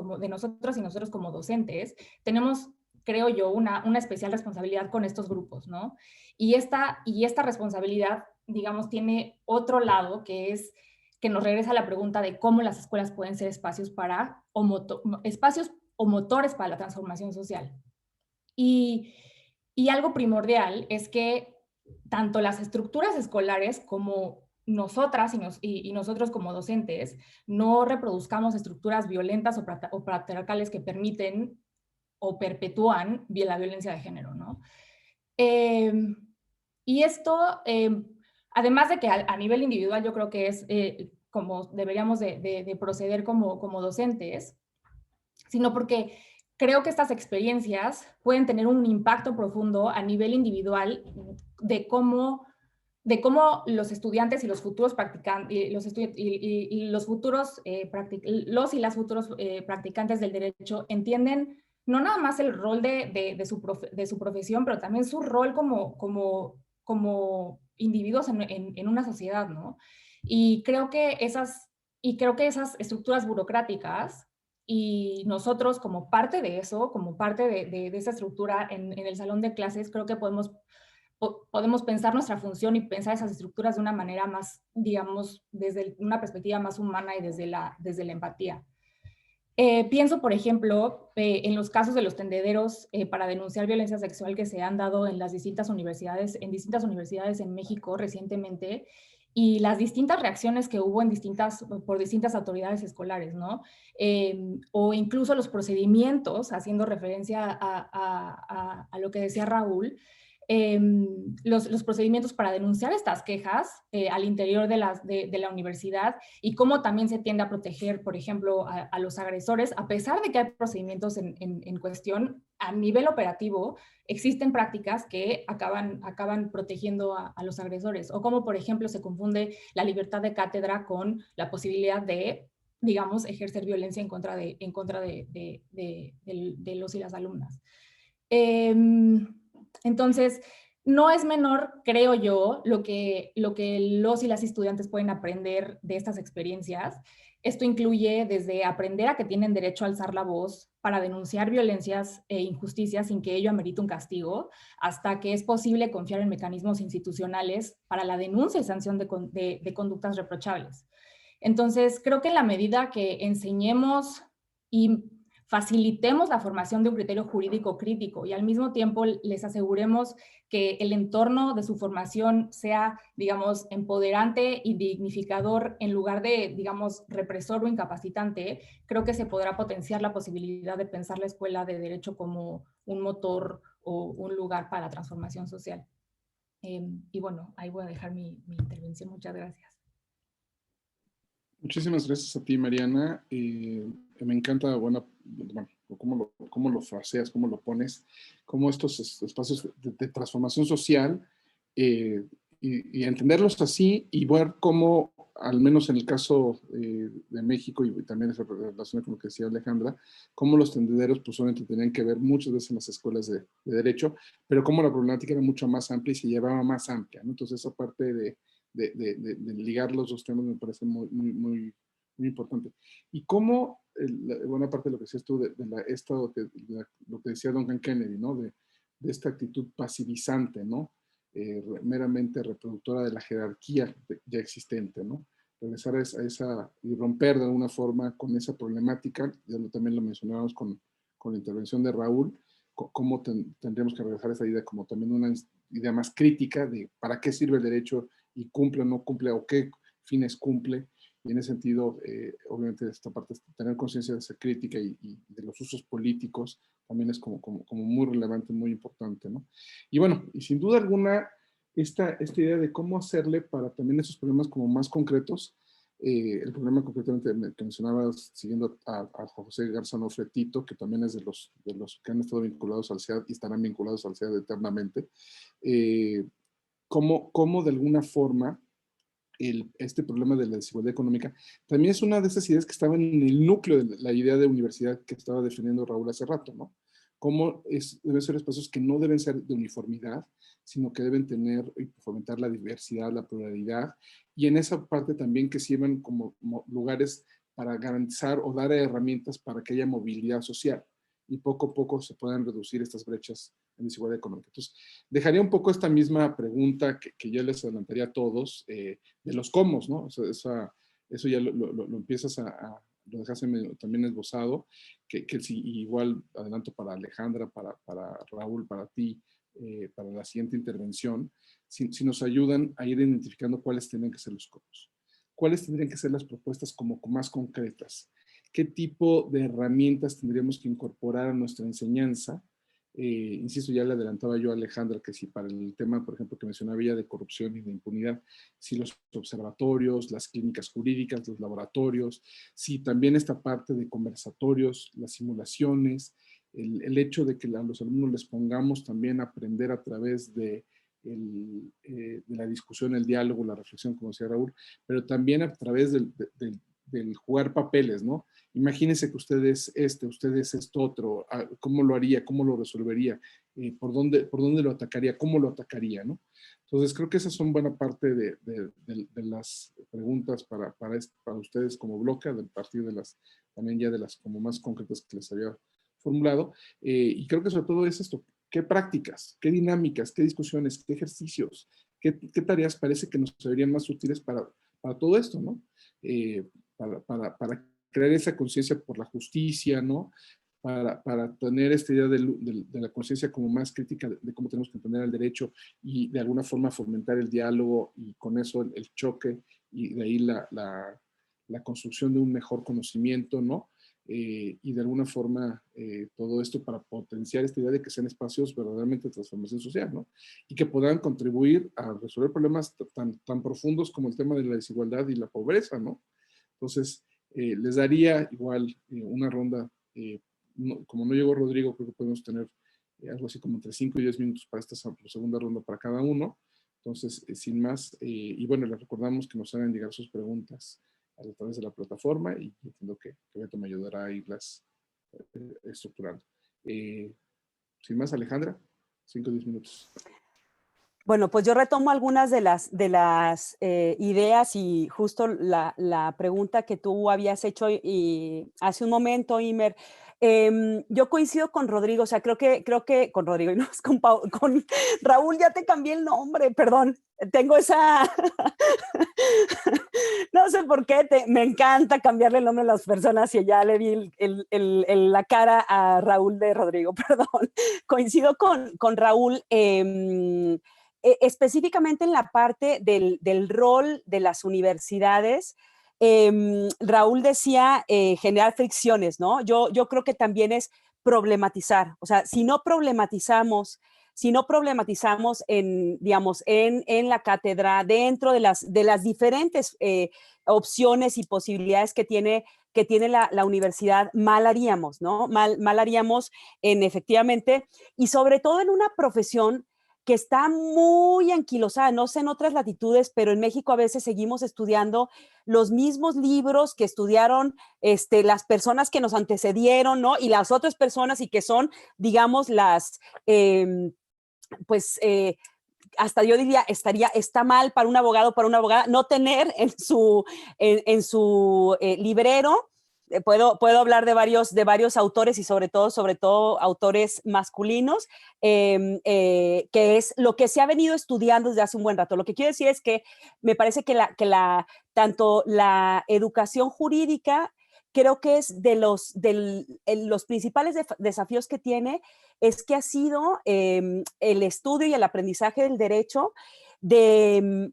y nosotros como docentes, tenemos, creo yo, una especial responsabilidad con estos grupos, ¿no? Y esta responsabilidad, digamos, tiene otro lado, que es que nos regresa a la pregunta de cómo las escuelas pueden ser espacios o motores para la transformación social. Y algo primordial es que tanto las estructuras escolares como nosotras y nosotros como docentes no reproduzcamos estructuras violentas o patriarcales que permiten o perpetúan la violencia de género, ¿no? Y esto, además de que a nivel individual yo creo que es como deberíamos de proceder como docentes, sino porque creo que estas experiencias pueden tener un impacto profundo a nivel individual de cómo los estudiantes y los futuros practicantes, los y las futuros practicantes del derecho entienden no nada más el rol de su profesión, pero también su rol como individuos en una sociedad, ¿no? Y creo que esas estructuras burocráticas y nosotros como parte de eso, como parte de esa estructura en el salón de clases, creo que podemos pensar nuestra función y pensar esas estructuras de una manera más, digamos, desde una perspectiva más humana y desde la empatía. Pienso, por ejemplo, en los casos de los tendederos para denunciar violencia sexual que se han dado en las distintas universidades en México recientemente, y las distintas reacciones que hubo por distintas autoridades escolares, ¿no? O incluso los procedimientos, haciendo referencia a lo que decía Raúl, los procedimientos para denunciar estas quejas al interior de la universidad, y cómo también se tiende a proteger, por ejemplo, a los agresores, a pesar de que hay procedimientos en cuestión. A nivel operativo existen prácticas que acaban protegiendo a los agresores, o como por ejemplo se confunde la libertad de cátedra con la posibilidad de, digamos, ejercer violencia en contra de los y las alumnas. Entonces, no es menor, creo yo, lo que los y las estudiantes pueden aprender de estas experiencias. Esto incluye desde aprender a que tienen derecho a alzar la voz para denunciar violencias e injusticias sin que ello amerite un castigo, hasta que es posible confiar en mecanismos institucionales para la denuncia y sanción de conductas reprochables. Entonces, creo que en la medida que enseñemos y facilitemos la formación de un criterio jurídico crítico y al mismo tiempo les aseguremos que el entorno de su formación sea, digamos, empoderante y dignificador en lugar de, digamos, represor o incapacitante, creo que se podrá potenciar la posibilidad de pensar la escuela de derecho como un motor o un lugar para la transformación social. Y bueno, ahí voy a dejar mi intervención. Muchas gracias. Muchísimas gracias a ti, Mariana. Me encanta, bueno, cómo lo fraseas, cómo lo pones, cómo estos espacios de transformación social y entenderlos así y ver cómo, al menos en el caso de México y también en relación con lo que decía Alejandra, cómo los tendederos pues solamente tenían que ver muchas veces en las escuelas de derecho, pero cómo la problemática era mucho más amplia y se llevaba más amplia, ¿no? Entonces esa parte de ligar los dos temas me parece muy importante. Y cómo, buena parte de lo que decías tú, lo que decía Duncan Kennedy, ¿no? De esta actitud pasivizante, ¿no? Meramente reproductora de la jerarquía ya existente, ¿no? Regresar a esa y romper de alguna forma con esa problemática, también lo mencionábamos con la intervención de Raúl, cómo tendríamos que regresar a esa idea como también una idea más crítica de para qué sirve el derecho y cumple o no cumple, o qué fines cumple. Y en ese sentido, obviamente, esta parte, tener conciencia de esa crítica y de los usos políticos también es como muy relevante, muy importante, ¿no? Y bueno, y sin duda alguna, esta idea de cómo hacerle para también esos problemas como más concretos, el problema concretamente que mencionabas, siguiendo a José Garzón Fretito, que también es de los que han estado vinculados al CEAD y estarán vinculados al CEAD eternamente, cómo de alguna forma este problema de la desigualdad económica también es una de esas ideas que estaba en el núcleo de la idea de universidad que estaba defendiendo Raúl hace rato, ¿no? Cómo deben ser espacios que no deben ser de uniformidad, sino que deben tener y fomentar la diversidad, la pluralidad, y en esa parte también que sirvan como lugares para garantizar o dar herramientas para que haya movilidad social y poco a poco se puedan reducir estas brechas en desigualdad económica. Entonces, dejaría un poco esta misma pregunta que yo les adelantaría a todos, de los cómo, ¿no? O sea, eso ya lo empiezas lo dejas también esbozado, que si igual adelanto para Alejandra, para Raúl, para ti, para la siguiente intervención, si nos ayudan a ir identificando cuáles tienen que ser los cómo. ¿Cuáles tendrían que ser las propuestas como más concretas? ¿Qué tipo de herramientas tendríamos que incorporar a nuestra enseñanza? Insisto, ya le adelantaba yo a Alejandra que si para el tema, por ejemplo, que mencionaba ella de corrupción y de impunidad, si los observatorios, las clínicas jurídicas, los laboratorios, si también esta parte de conversatorios, las simulaciones, el hecho de que a los alumnos les pongamos también a aprender a través de la discusión, el diálogo, la reflexión, como decía Raúl, pero también a través del jugar papeles, ¿no? Imagínense que usted es esto otro, ¿cómo lo haría? ¿Cómo lo resolvería? por dónde lo atacaría, cómo lo atacaría, ¿no? Entonces creo que esas son buena parte de las preguntas para ustedes como bloque, a partir de también ya de las como más concretas que les había formulado. Y creo que sobre todo es esto: ¿qué prácticas, qué dinámicas, qué discusiones, qué ejercicios, qué tareas parece que nos serían más útiles para todo esto, ¿no? Para crear esa conciencia por la justicia, ¿no? Para tener esta idea de la conciencia como más crítica de cómo tenemos que entender el derecho y de alguna forma fomentar el diálogo y con eso el choque y de ahí la construcción de un mejor conocimiento, ¿no? Y de alguna forma todo esto para potenciar esta idea de que sean espacios verdaderamente de transformación social, ¿no? Y que puedan contribuir a resolver problemas tan profundos como el tema de la desigualdad y la pobreza, ¿no? Entonces, les daría igual una ronda. Como no llegó Rodrigo, creo que podemos tener algo así como entre 5 y 10 minutos para esta segunda ronda para cada uno. Entonces, sin más, y bueno, les recordamos que nos hagan llegar sus preguntas a través de la plataforma y entiendo que Beto me ayudará a irlas estructurando. Sin más, Alejandra, 5 o 10 minutos. Bueno, pues yo retomo algunas de las ideas y justo la pregunta que tú habías hecho y hace un momento, Imer. Yo coincido con Rodrigo, o sea, creo que con Rodrigo, y no es con Raúl, ya te cambié el nombre, perdón, tengo esa, no sé por qué, me encanta cambiarle el nombre a las personas y ya le vi la cara a Raúl de Rodrigo, perdón. Coincido con Raúl, específicamente en la parte del rol de las universidades. Raúl decía generar fricciones, ¿no? Yo creo que también es problematizar, o sea, si no problematizamos digamos, en la cátedra, dentro de las diferentes opciones y posibilidades que tiene la universidad, mal haríamos, ¿no? Mal haríamos efectivamente, y sobre todo en una profesión que está muy anquilosada, no sé en otras latitudes, pero en México a veces seguimos estudiando los mismos libros que estudiaron las personas que nos antecedieron, ¿no? Y las otras personas y que son, digamos, hasta yo diría, está mal para un abogado, para una abogada, no tener en su librero. Puedo hablar de varios autores y sobre todo autores masculinos, que es lo que se ha venido estudiando desde hace un buen rato. Lo que quiero decir es que me parece que tanto la educación jurídica, creo que es de los principales desafíos que tiene, es que ha sido el estudio y el aprendizaje del derecho de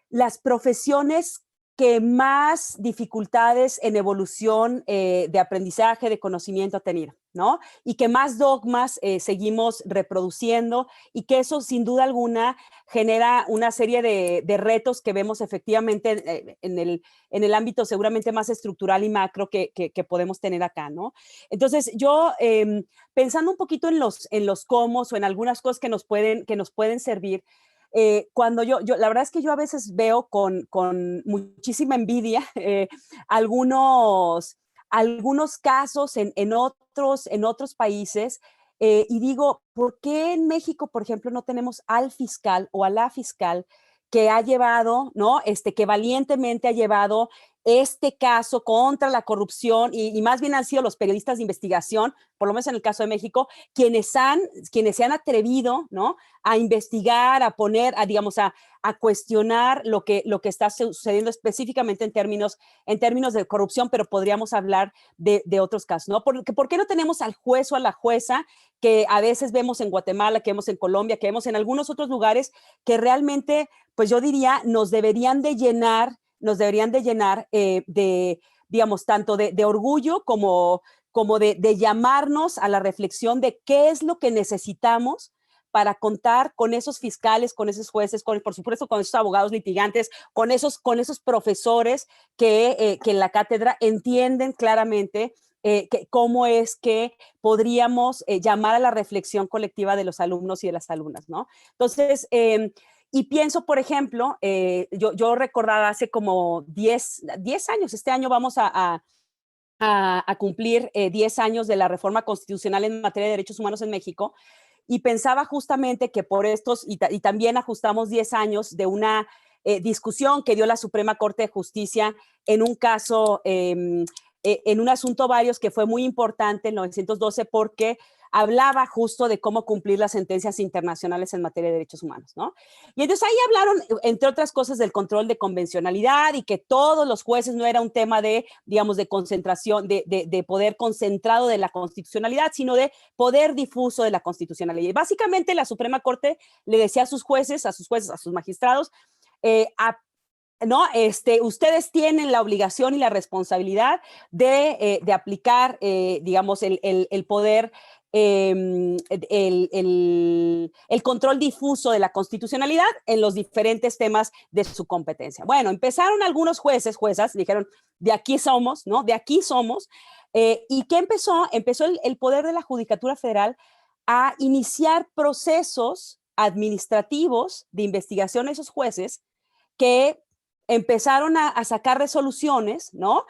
las profesiones que más dificultades en evolución de aprendizaje, de conocimiento ha tenido, ¿no? Y que más dogmas seguimos reproduciendo y que eso sin duda alguna genera una serie de retos que vemos efectivamente en el ámbito seguramente más estructural y macro que podemos tener acá, ¿no? Entonces yo pensando un poquito en los cómo o en algunas cosas que nos pueden servir, cuando la verdad es que yo a veces veo con muchísima envidia algunos casos en otros países, y digo, ¿por qué en México, por ejemplo, no tenemos al fiscal o a la fiscal que ha llevado, ¿no? Que valientemente ha llevado este caso contra la corrupción y más bien han sido los periodistas de investigación, por lo menos en el caso de México, quienes se han atrevido, ¿no? A investigar, a poner, digamos, a cuestionar lo que está sucediendo específicamente en términos de corrupción, pero podríamos hablar de otros casos, ¿no? ¿Por qué no tenemos al juez o a la jueza que a veces vemos en Guatemala, que vemos en Colombia, que vemos en algunos otros lugares que realmente, pues yo diría, nos deberían de llenar digamos, tanto de orgullo como de llamarnos a la reflexión de qué es lo que necesitamos para contar con esos fiscales, con esos jueces, por supuesto con esos abogados litigantes, con esos profesores que en la cátedra entienden claramente cómo es que podríamos llamar a la reflexión colectiva de los alumnos y de las alumnas, ¿no? Entonces, y pienso, por ejemplo, yo recordaba hace como 10 años, este año vamos a cumplir 10 años de la reforma constitucional en materia de derechos humanos en México, y pensaba justamente que por estos, y también ajustamos 10 años de una discusión que dio la Suprema Corte de Justicia en un caso, en un asunto varios que fue muy importante en 1912 porque hablaba justo de cómo cumplir las sentencias internacionales en materia de derechos humanos, ¿no? Y entonces ahí hablaron, entre otras cosas, del control de convencionalidad y que todos los jueces no era un tema de, digamos, de concentración, de poder concentrado de la constitucionalidad, sino de poder difuso de la constitucionalidad. Y básicamente la Suprema Corte le decía a sus jueces, a sus magistrados, ¿no? Ustedes tienen la obligación y la responsabilidad de aplicar, digamos, el poder, el control difuso de la constitucionalidad en los diferentes temas de su competencia. Bueno, empezaron algunos juezas, dijeron, de aquí somos, ¿no? De aquí somos. ¿Y qué empezó? Empezó el poder de la Judicatura Federal a iniciar procesos administrativos de investigación a esos jueces que empezaron a sacar resoluciones, ¿no?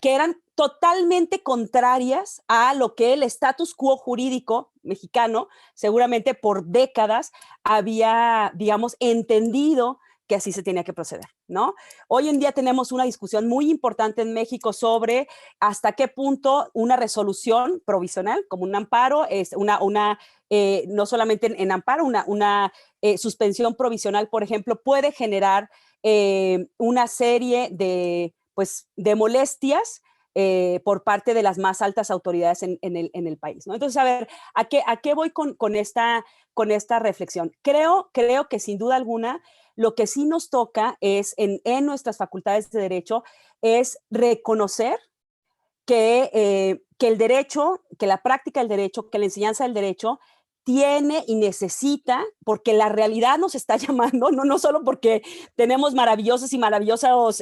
Que eran totalmente contrarias a lo que el status quo jurídico mexicano, seguramente por décadas, había, digamos, entendido que así se tenía que proceder, ¿no? Hoy en día tenemos una discusión muy importante en México sobre hasta qué punto una resolución provisional, como un amparo, es no solamente en amparo, una suspensión provisional, por ejemplo, puede generar una serie de molestias por parte de las más altas autoridades en el país, ¿no? Entonces, a ver, ¿a qué voy con esta reflexión? Creo que sin duda alguna lo que sí nos toca es en nuestras facultades de derecho es reconocer que el derecho, que la práctica del derecho, que la enseñanza del derecho tiene y necesita, porque la realidad nos está llamando, no solo porque tenemos maravillosos y maravillosos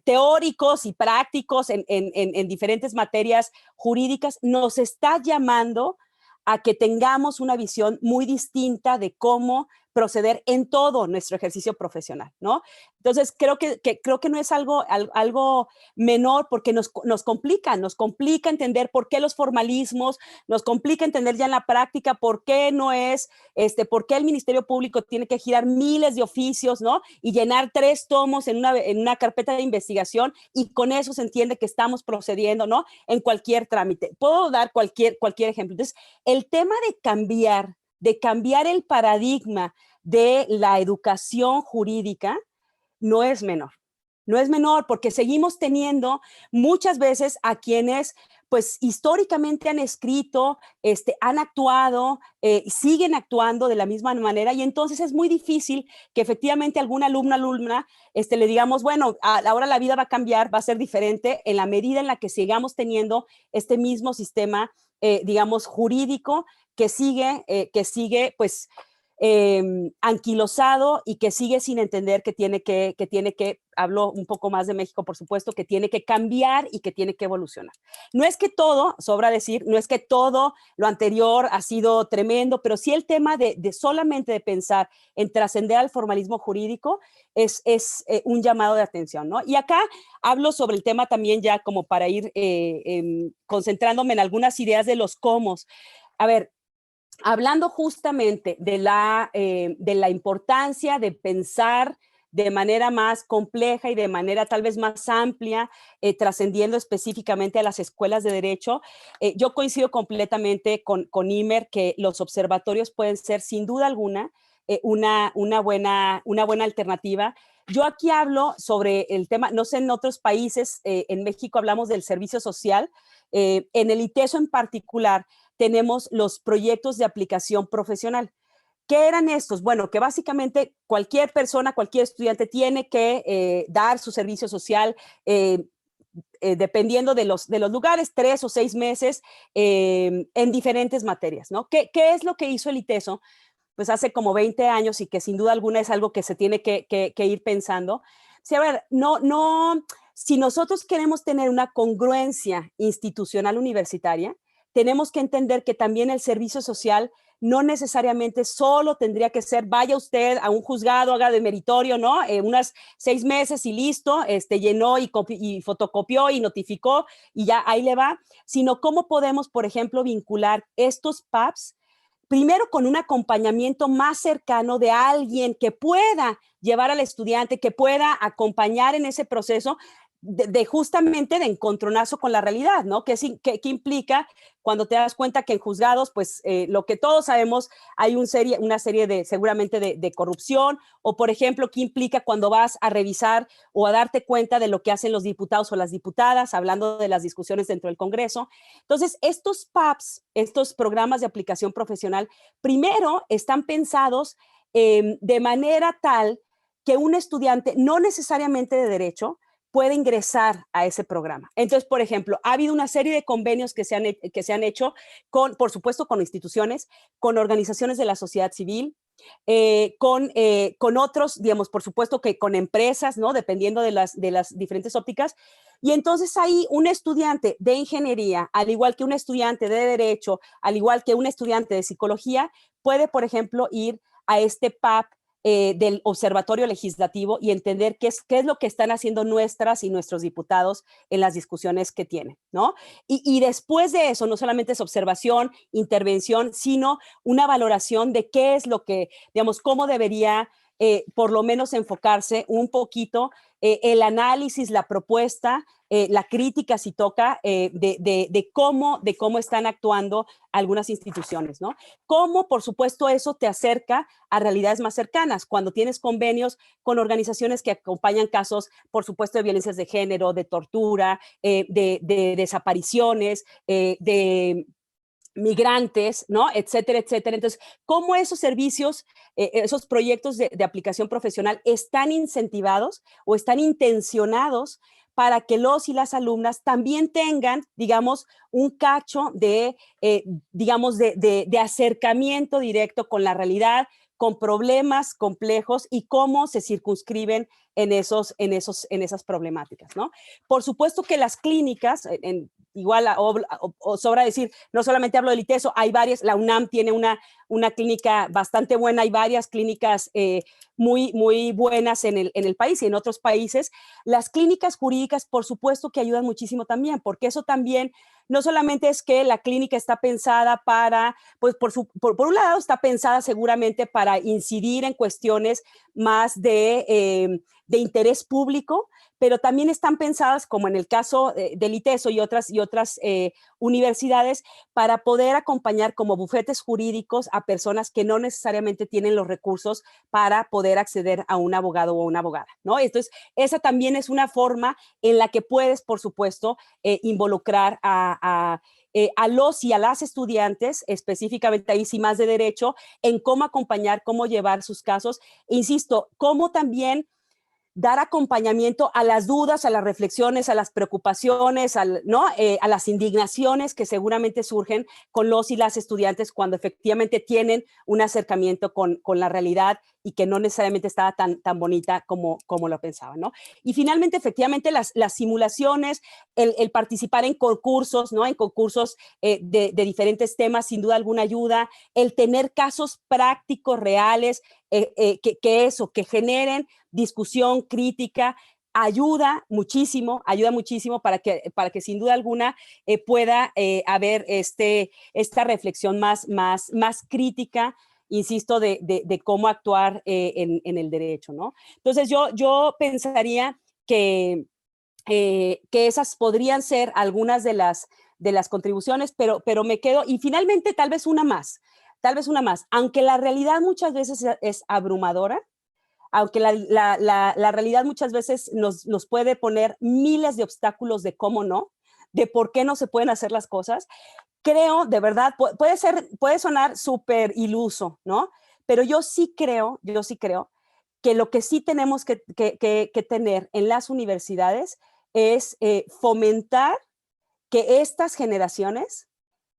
teóricos y prácticos en diferentes materias jurídicas, nos está llamando a que tengamos una visión muy distinta de cómo proceder en todo nuestro ejercicio profesional, ¿no? Entonces, creo que no es algo menor porque nos complica entender por qué los formalismos, nos complica entender ya en la práctica por qué no es, por qué el Ministerio Público tiene que girar miles de oficios, ¿no? Y llenar 3 tomos en una carpeta de investigación y con eso se entiende que estamos procediendo, ¿no? En cualquier trámite. Puedo dar cualquier ejemplo. Entonces, el tema de cambiar el paradigma de la educación jurídica no es menor. No es menor porque seguimos teniendo muchas veces a quienes pues históricamente han escrito, han actuado, siguen actuando de la misma manera y entonces es muy difícil que efectivamente algún alumna le digamos, bueno, ahora la vida va a cambiar, va a ser diferente en la medida en la que sigamos teniendo este mismo sistema, digamos, jurídico que sigue pues anquilosado y que sigue sin entender que tiene que, hablo un poco más de México, por supuesto, que tiene que cambiar y que tiene que evolucionar. No es que todo, sobra decir, no es que todo lo anterior ha sido tremendo, pero sí el tema de solamente de pensar en trascender al formalismo jurídico es un llamado de atención, ¿no? Y acá hablo sobre el tema también ya como para ir concentrándome en algunas ideas de los cómo. A ver, hablando justamente de la importancia de pensar de manera más compleja y de manera tal vez más amplia, trascendiendo específicamente a las escuelas de derecho, yo coincido completamente con Imer que los observatorios pueden ser sin duda alguna una buena alternativa. Yo aquí hablo sobre el tema, no sé, en otros países, en México hablamos del servicio social, en el ITESO en particular, tenemos los proyectos de aplicación profesional. ¿Qué eran estos? Bueno, que básicamente cualquier persona, cualquier estudiante tiene que dar su servicio social dependiendo de los lugares, 3 o 6 meses en diferentes materias, ¿no? ¿Qué es lo que hizo el ITESO? Pues hace como 20 años y que sin duda alguna es algo que se tiene que ir pensando. Sí, a ver, si nosotros queremos tener una congruencia institucional universitaria, tenemos que entender que también el servicio social no necesariamente solo tendría que ser, vaya usted a un juzgado, haga de meritorio, ¿no? Unas 6 meses y listo, llenó y fotocopió y notificó y ya ahí le va, sino cómo podemos, por ejemplo, vincular estos PAPs primero con un acompañamiento más cercano de alguien que pueda llevar al estudiante, que pueda acompañar en ese proceso justamente de encontronazo con la realidad, ¿no? ¿Qué implica cuando te das cuenta que en juzgados, pues lo que todos sabemos, hay una serie de, seguramente de corrupción, o por ejemplo, ¿qué implica cuando vas a revisar o a darte cuenta de lo que hacen los diputados o las diputadas, hablando de las discusiones dentro del Congreso? Entonces, estos PAPs, estos programas de aplicación profesional, primero están pensados de manera tal que un estudiante, no necesariamente de derecho, puede ingresar a ese programa. Entonces, por ejemplo, ha habido una serie de convenios que se han hecho, por supuesto, con instituciones, con organizaciones de la sociedad civil, con otros, digamos, por supuesto que con empresas, ¿no? Dependiendo de las diferentes ópticas. Y entonces ahí un estudiante de ingeniería, al igual que un estudiante de derecho, al igual que un estudiante de psicología, puede, por ejemplo, ir a este PAP del Observatorio Legislativo y entender qué es lo que están haciendo nuestras y nuestros diputados en las discusiones que tienen, ¿no? Y después de eso, no solamente es observación, intervención, sino una valoración de qué es lo que, digamos, cómo debería por lo menos enfocarse un poquito el análisis, la propuesta, la crítica si toca de cómo están actuando algunas instituciones, ¿no? Cómo, por supuesto, eso te acerca a realidades más cercanas. Cuando tienes convenios con organizaciones que acompañan casos, por supuesto, de violencias de género, de tortura, de desapariciones, de migrantes, ¿no? Etcétera, etcétera. Entonces, ¿cómo esos servicios, esos proyectos de aplicación profesional están incentivados o están intencionados para que los y las alumnas también tengan, digamos, un cacho digamos, de acercamiento directo con la realidad, con problemas complejos y cómo se circunscriben en esas problemáticas, ¿no? Por supuesto que las clínicas, igual o sobra decir, no solamente hablo del ITESO, hay varias, la UNAM tiene una clínica bastante buena, hay varias clínicas muy, muy buenas en el país y en otros países. Las clínicas jurídicas, por supuesto que ayudan muchísimo también, porque eso también no solamente es que la clínica está pensada para, pues por un lado está pensada seguramente para incidir en cuestiones más de interés público, pero también están pensadas, como en el caso del ITESO y otras universidades, para poder acompañar como bufetes jurídicos a personas que no necesariamente tienen los recursos para poder acceder a un abogado o una abogada, ¿no? Entonces, esa también es una forma en la que puedes, por supuesto, involucrar a los y a las estudiantes, específicamente ahí sí más de derecho, en cómo acompañar, cómo llevar sus casos. E insisto, cómo también dar acompañamiento a las dudas, a las reflexiones, a las preocupaciones, ¿no? A las indignaciones que seguramente surgen con los y las estudiantes cuando efectivamente tienen un acercamiento con la realidad y que no necesariamente estaba tan bonita como lo pensaban, ¿no? Y finalmente, efectivamente, las simulaciones, el participar en concursos, ¿no? En concursos de diferentes temas, sin duda alguna ayuda, el tener casos prácticos, reales, que generen discusión crítica, ayuda muchísimo para que sin duda alguna pueda haber esta reflexión más crítica, insisto, de cómo actuar en el derecho, ¿no? Entonces yo pensaría que esas podrían ser algunas de las contribuciones, pero me quedo, y finalmente tal vez una más, aunque la realidad muchas veces es abrumadora, aunque la realidad muchas veces nos puede poner miles de obstáculos de cómo no, de por qué no se pueden hacer las cosas, creo, de verdad, puede sonar súper iluso, ¿no? Pero yo sí creo que lo que sí tenemos que tener en las universidades es fomentar que estas generaciones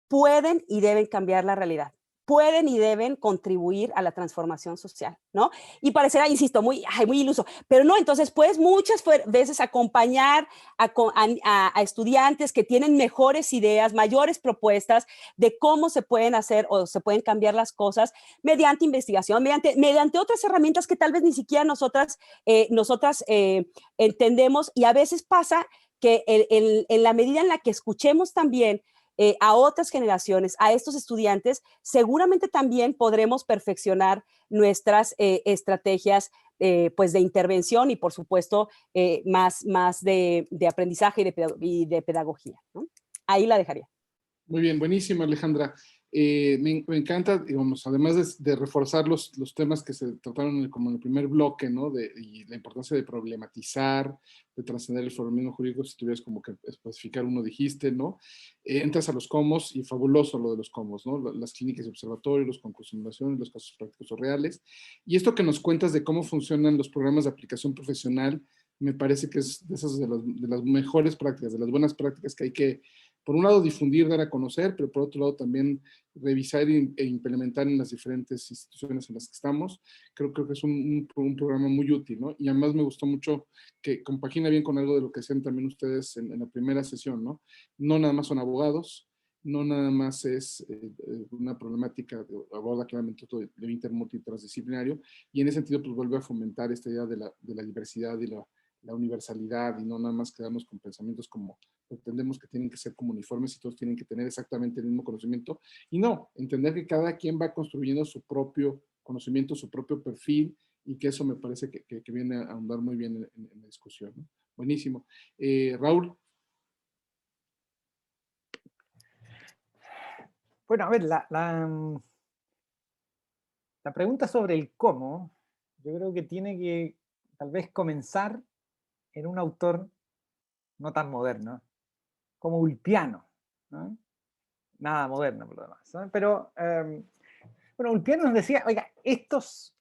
pueden y deben cambiar la realidad. pueden y deben contribuir a la transformación social, ¿no? Y parecerá, insisto, muy iluso, pero no, entonces puedes muchas veces acompañar a estudiantes que tienen mejores ideas, mayores propuestas de cómo se pueden hacer o se pueden cambiar las cosas mediante investigación, mediante otras herramientas que tal vez ni siquiera nosotras entendemos, y a veces pasa que en la medida en la que escuchemos también a otras generaciones, a estos estudiantes, seguramente también podremos perfeccionar nuestras estrategias pues de intervención y, por supuesto, más de aprendizaje y de pedagogía, ¿no? Ahí la dejaría. Muy bien, buenísimo, Alejandra. Me encanta, digamos, además de reforzar los temas que se trataron como en el primer bloque, ¿no? Y la importancia de problematizar, de trascender el formalismo jurídico, si tuvieras como que especificar uno, dijiste, ¿no? Entras a los cómo, y fabuloso lo de los cómo, ¿no? Las clínicas de observatorio, los concursos de simulación, los casos prácticos o reales. Y esto que nos cuentas de cómo funcionan los programas de aplicación profesional, me parece que es de las mejores prácticas, de las buenas prácticas que hay que, por un lado, difundir, dar a conocer, pero por otro lado también revisar e implementar en las diferentes instituciones en las que estamos. Creo que es un programa muy útil, ¿no? Y además me gustó mucho que compagina bien con algo de lo que hacían también ustedes en la primera sesión, ¿no? No nada más son abogados, no nada más es una problemática, aborda claramente todo el intermultidisciplinario, y en ese sentido pues vuelve a fomentar esta idea de la diversidad y la universalidad, y no nada más quedarnos con pensamientos como entendemos que tienen que ser como uniformes y todos tienen que tener exactamente el mismo conocimiento, y no, entender que cada quien va construyendo su propio conocimiento, su propio perfil, y que eso me parece que viene a ahondar muy bien en la discusión, ¿no? Buenísimo. Raúl. Bueno, a ver, la pregunta sobre el cómo, yo creo que tiene que tal vez comenzar en un autor no tan moderno, como Ulpiano, ¿no? Nada moderno por lo demás, ¿no? Pero, bueno, Ulpiano nos decía, oiga, estos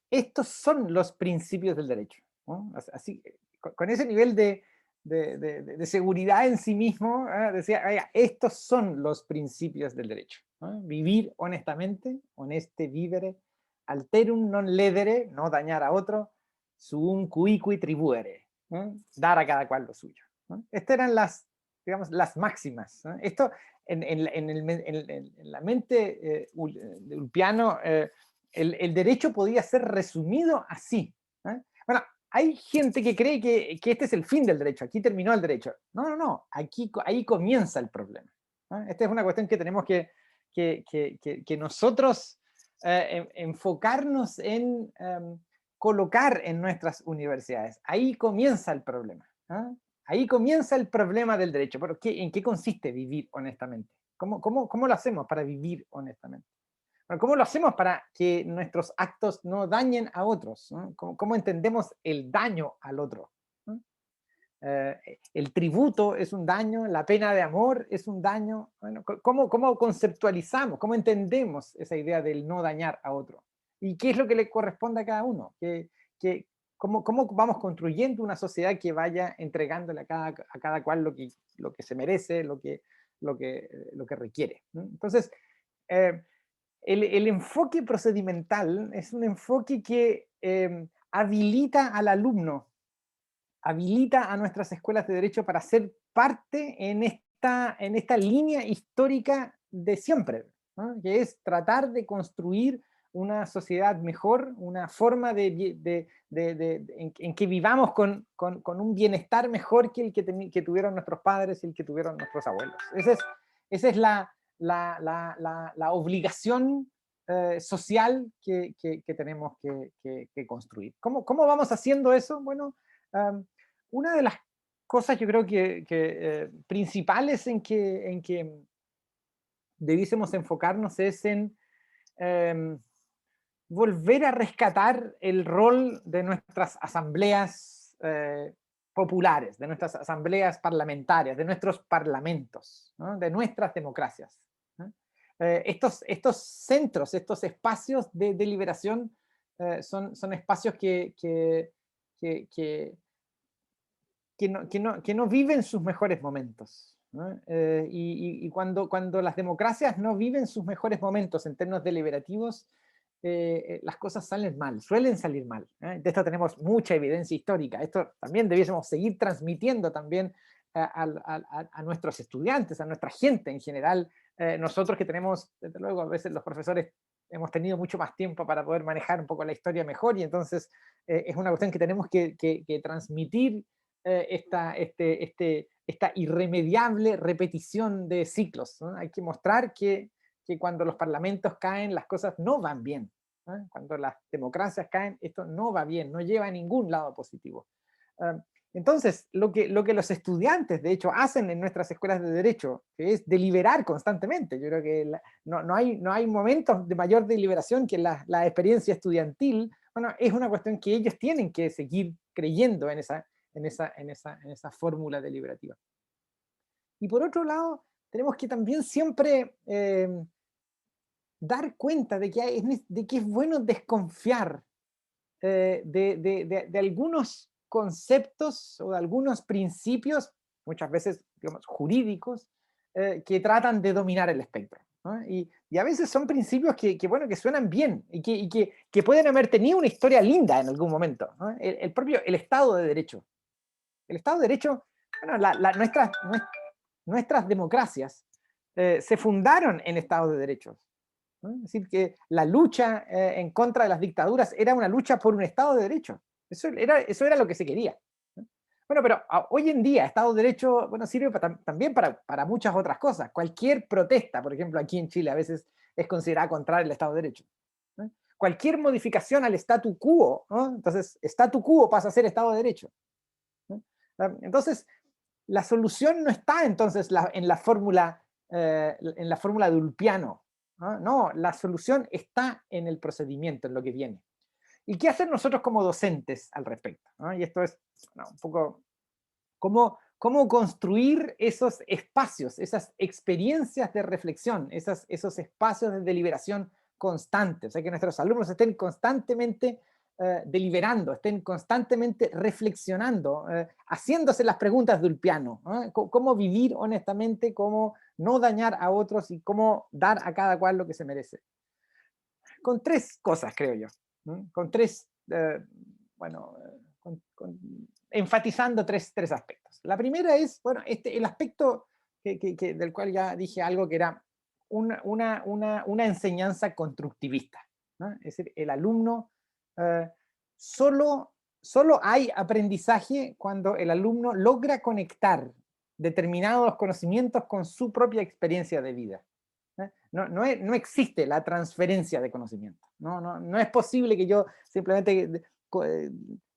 son los principios del derecho, ¿no? Así, con ese nivel de seguridad en sí mismo, decía, oiga, estos son los principios del derecho, ¿no? Vivir honestamente, honeste vivere, alterum non ledere, no dañar a otro, suum cuiqui tribuere, ¿no? Dar a cada cual lo suyo, ¿no? Estas eran digamos, las máximas, ¿no? Esto en la mente de Ulpiano, el derecho podía ser resumido así, ¿eh? Bueno, hay gente que cree que este es el fin del derecho, aquí terminó el derecho. No, no, no, ahí comienza el problema, ¿eh? Esta es una cuestión que tenemos que nosotros enfocarnos en colocar en nuestras universidades. Ahí comienza el problema, ¿eh? Ahí comienza el problema del derecho. ¿Pero en qué consiste vivir honestamente? ¿Cómo lo hacemos para vivir honestamente? Bueno, ¿cómo lo hacemos para que nuestros actos no dañen a otros, ¿no? ¿Cómo entendemos el daño al otro? ¿No? El tributo es un daño, la pena de amor es un daño. Bueno, ¿cómo conceptualizamos, cómo entendemos esa idea del no dañar a otro? ¿Y qué es lo que le corresponde a cada uno? ¿Cómo vamos construyendo una sociedad que vaya entregándole a cada cual lo que se merece, lo que requiere, ¿no? Entonces, el enfoque procedimental es un enfoque que habilita al alumno, habilita a nuestras escuelas de derecho para ser parte en esta línea histórica de siempre, ¿no? Que es tratar de construir una sociedad mejor, una forma en que vivamos con un bienestar mejor que el que tuvieron nuestros padres y el que tuvieron nuestros abuelos. Esa es la obligación social que tenemos que construir. ¿Cómo vamos haciendo eso? Bueno, una de las cosas yo creo que principales en que debiésemos enfocarnos es en volver a rescatar el rol de nuestras asambleas populares, de nuestras asambleas parlamentarias, de nuestros parlamentos, ¿no? De nuestras democracias, ¿no? Estos centros, estos espacios de deliberación son espacios que no viven sus mejores momentos, ¿no? Y cuando las democracias no viven sus mejores momentos en términos deliberativos, las cosas salen mal, suelen salir mal. De esto tenemos mucha evidencia histórica. Esto también debiésemos seguir transmitiendo también a nuestros estudiantes, a nuestra gente en general. Nosotros que tenemos, desde luego, a veces los profesores hemos tenido mucho más tiempo para poder manejar un poco la historia mejor, y entonces es una cuestión que tenemos que transmitir esta irremediable repetición de ciclos, ¿no? Hay que mostrar que cuando los parlamentos caen, las cosas no van bien, ¿no? Cuando las democracias caen, esto no va bien, no lleva a ningún lado positivo. Entonces, lo que los estudiantes, de hecho, hacen en nuestras escuelas de derecho, que es deliberar constantemente. Yo creo que no hay momentos de mayor deliberación que la experiencia estudiantil. Bueno, es una cuestión que ellos tienen que seguir creyendo en esa fórmula deliberativa. Y por otro lado, tenemos que también siempre dar cuenta de que es bueno desconfiar de algunos conceptos o de algunos principios, muchas veces, digamos, jurídicos, que tratan de dominar el espectro, ¿no? Y a veces son principios que suenan bien y que pueden haber tenido una historia linda en algún momento, ¿no? El Estado de Derecho. El Estado de Derecho, bueno, nuestras democracias se fundaron en Estados de Derecho, ¿no? Es decir, que la lucha en contra de las dictaduras era una lucha por un Estado de Derecho. Eso era lo que se quería, ¿no? Bueno, pero hoy en día Estado de Derecho, bueno, sirve también para muchas otras cosas. Cualquier protesta, por ejemplo, aquí en Chile a veces es considerada contraria al Estado de Derecho, ¿no? Cualquier modificación al statu quo, ¿no? Entonces statu quo pasa a ser Estado de Derecho, ¿no? Entonces, la solución no está entonces en la fórmula de Ulpiano, ¿no? No, la solución está en el procedimiento, en lo que viene. ¿Y qué hacer nosotros como docentes al respecto, ¿no? Y esto es, bueno, un poco cómo construir esos espacios, esas experiencias de reflexión, esos espacios de deliberación constantes. O sea, que nuestros alumnos estén constantemente deliberando, estén constantemente reflexionando, haciéndose las preguntas de Ulpiano, ¿no? Cómo vivir honestamente, cómo no dañar a otros y cómo dar a cada cual lo que se merece. Con tres cosas, creo yo, ¿no? Con tres, enfatizando tres aspectos. La primera es, bueno, el aspecto del cual ya dije algo, que era una enseñanza constructivista, ¿no? Es decir, el alumno, solo hay aprendizaje cuando el alumno logra conectar determinados conocimientos con su propia experiencia de vida. No existe la transferencia de conocimiento. No es posible que yo simplemente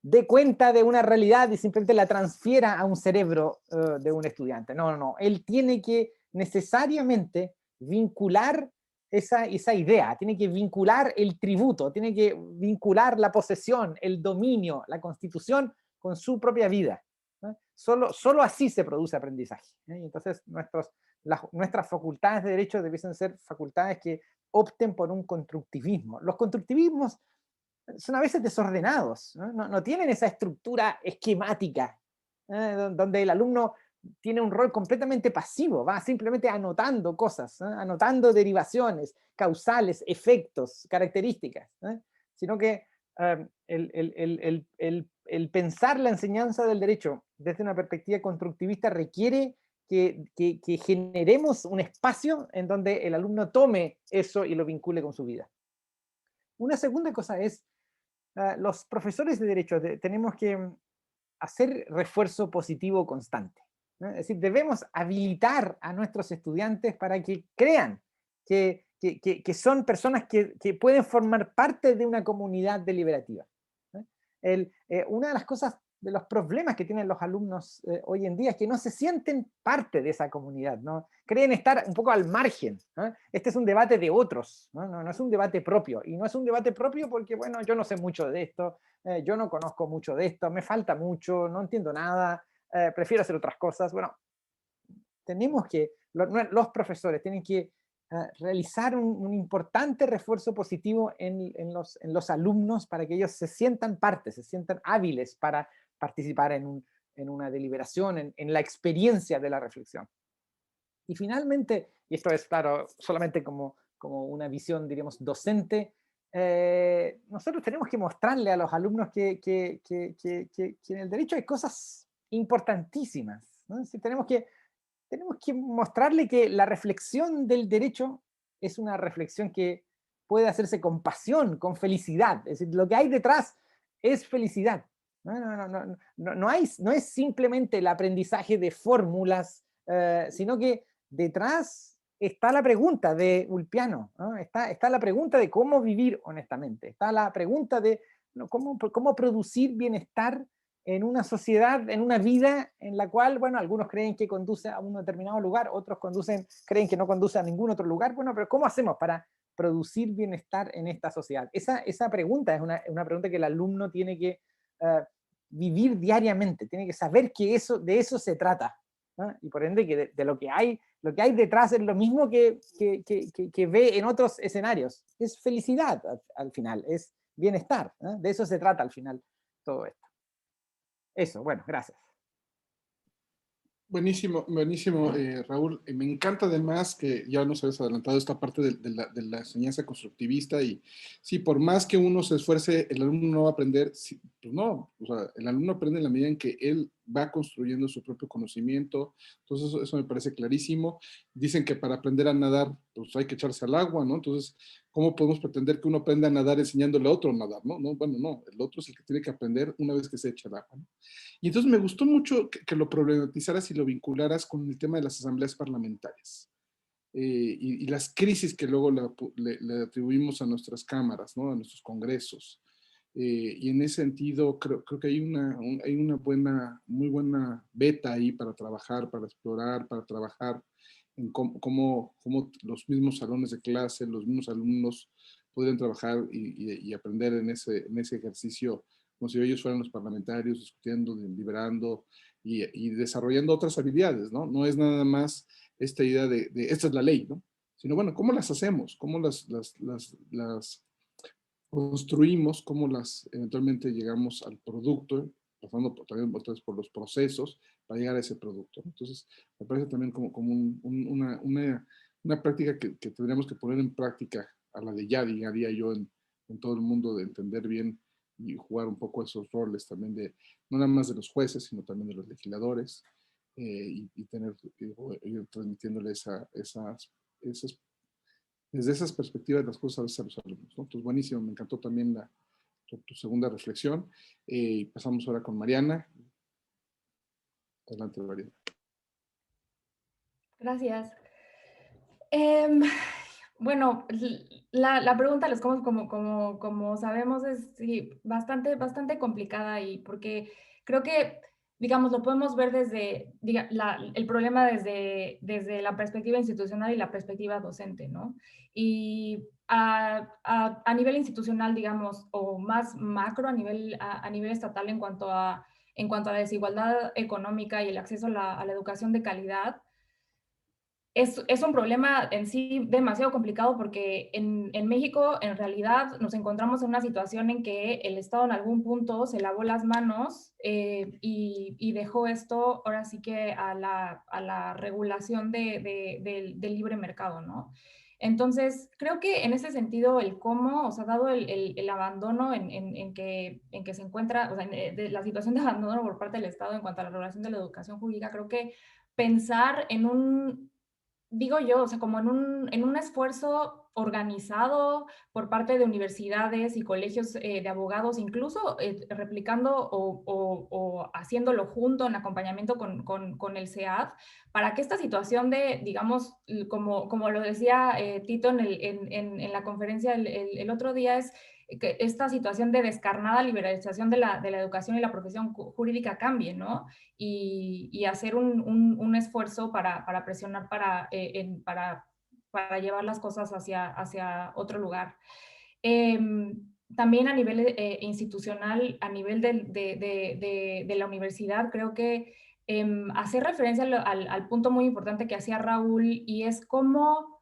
dé cuenta de una realidad y simplemente la transfiera a un cerebro de un estudiante. No. Él tiene que necesariamente vincular esa idea, tiene que vincular el tributo, tiene que vincular la posesión, el dominio, la constitución con su propia vida, ¿no? Solo así se produce aprendizaje, ¿no? Y entonces nuestras facultades de derecho debiesen ser facultades que opten por un constructivismo. Los constructivismos son a veces desordenados, ¿no? No tienen esa estructura esquemática, donde el alumno tiene un rol completamente pasivo, va simplemente anotando cosas, anotando derivaciones, causales, efectos, características, sino que el pensar la enseñanza del derecho desde una perspectiva constructivista requiere que generemos un espacio en donde el alumno tome eso y lo vincule con su vida. Una segunda cosa es, los profesores de derecho tenemos que hacer refuerzo positivo constante, ¿no? Es decir, debemos habilitar a nuestros estudiantes para que crean que son personas que pueden formar parte de una comunidad deliberativa, ¿no? Una de las cosas, de los problemas que tienen los alumnos hoy en día es que no se sienten parte de esa comunidad, ¿no? Creen estar un poco al margen, ¿no? Este es un debate de otros, ¿no? No es un debate propio, y no es un debate propio porque, bueno, yo no sé mucho de esto, yo no conozco mucho de esto, me falta mucho, no entiendo nada, prefiero hacer otras cosas. Bueno, los profesores tienen que realizar un importante refuerzo positivo en los alumnos para que ellos se sientan parte, se sientan hábiles para participar en una deliberación, en la experiencia de la reflexión. Y finalmente, y esto es claro, solamente como una visión, diríamos, docente, nosotros tenemos que mostrarle a los alumnos que en el derecho hay cosas importantísimas, ¿no? Es decir, tenemos que mostrarle que la reflexión del derecho es una reflexión que puede hacerse con pasión, con felicidad. Es decir, lo que hay detrás es felicidad. No es simplemente el aprendizaje de fórmulas, sino que detrás está la pregunta de Ulpiano, ¿no? Está la pregunta de cómo vivir honestamente, está la pregunta de, ¿no?, cómo producir bienestar en una sociedad, en una vida en la cual, bueno, algunos creen que conduce a un determinado lugar, otros creen que no conduce a ningún otro lugar. Bueno, pero ¿cómo hacemos para producir bienestar en esta sociedad? Esa pregunta es una pregunta que el alumno tiene que vivir diariamente, tiene que saber que de eso se trata, ¿no? Y por ende que de lo que hay detrás es lo mismo que ve en otros escenarios. Es felicidad al final, es bienestar, ¿no? De eso se trata al final todo esto. Eso, bueno, gracias. Buenísimo, buenísimo, Raúl. Me encanta además que ya nos habías adelantado esta parte de la enseñanza constructivista y sí, por más que uno se esfuerce, el alumno no va a aprender, sí, pues no, o sea, el alumno aprende en la medida en que él va construyendo su propio conocimiento, entonces eso me parece clarísimo. Dicen que para aprender a nadar, pues hay que echarse al agua, ¿no? Entonces, ¿cómo podemos pretender que uno aprenda a nadar enseñándole a otro a nadar, no? No, bueno, no, el otro es el que tiene que aprender una vez que se echa al agua, ¿no? Y entonces me gustó mucho que lo problematizaras y lo vincularas con el tema de las asambleas parlamentarias y las crisis que luego le atribuimos a nuestras cámaras, ¿no? A nuestros congresos. Y en ese sentido creo que hay una muy buena beta ahí para trabajar, para explorar, para trabajar en cómo los mismos salones de clase, los mismos alumnos podrían trabajar y aprender en ese ejercicio como si ellos fueran los parlamentarios, discutiendo, deliberando y desarrollando otras habilidades, ¿no? No es nada más esta idea de esta es la ley, ¿no? Sino, bueno, ¿cómo las hacemos? ¿Cómo las construimos? ¿Cómo las eventualmente llegamos al producto? Pasando también otra vez por los procesos para llegar a ese producto, ¿no? Entonces, me parece también como una práctica que tendríamos que poner en práctica a la de ya, diría yo, en todo el mundo, de entender bien y jugar un poco esos roles también no nada más de los jueces, sino también de los legisladores, y ir transmitiéndole desde esas perspectivas las cosas a los alumnos, ¿no? Entonces, buenísimo, me encantó también tu segunda reflexión. Pasamos ahora con Mariana. Adelante, Mariana. Gracias. Bueno, la pregunta, como sabemos, es sí, bastante complicada, y porque creo que, digamos, lo podemos ver desde el problema desde la perspectiva institucional y la perspectiva docente, ¿no? Y a nivel institucional, digamos, o más macro, a nivel estatal, en cuanto a la desigualdad económica y el acceso a la educación de calidad, es un problema en sí demasiado complicado, porque en México en realidad nos encontramos en una situación en que el Estado en algún punto se lavó las manos y dejó esto ahora sí que a la regulación del libre mercado, ¿no? Entonces, creo que en ese sentido el cómo, o sea, dado el abandono en que se encuentra, o sea, de la situación de abandono por parte del Estado en cuanto a la regulación de la educación jurídica, creo que pensar en digo yo, o sea, como en un esfuerzo organizado por parte de universidades y colegios de abogados, incluso replicando o haciéndolo junto en acompañamiento con el SEAD, para que esta situación de, digamos, como lo decía Tito en la conferencia el otro día, es que esta situación de descarnada liberalización de la educación y la profesión jurídica cambie, ¿no? Y hacer un esfuerzo para presionar para llevar las cosas hacia otro lugar. También a nivel institucional, a nivel de la universidad, creo que hacer referencia al punto muy importante que hacía Raúl, y es cómo,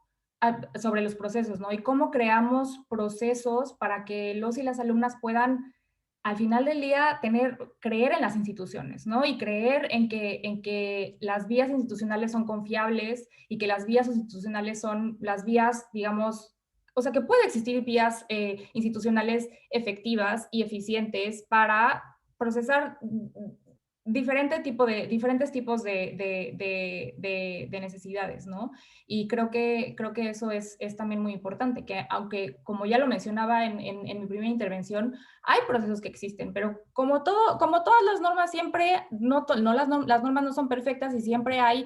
sobre los procesos, ¿no? Y cómo creamos procesos para que los y las alumnas puedan al final del día creer en las instituciones, ¿no? Y creer en que las vías institucionales son confiables y que las vías institucionales son las vías, digamos, o sea, que puede existir vías institucionales efectivas y eficientes para procesar diferentes tipos de necesidades, ¿no? Y creo que eso es también muy importante, que aunque, como ya lo mencionaba en mi primera intervención, hay procesos que existen, pero como todas las normas siempre, las normas no son perfectas y siempre hay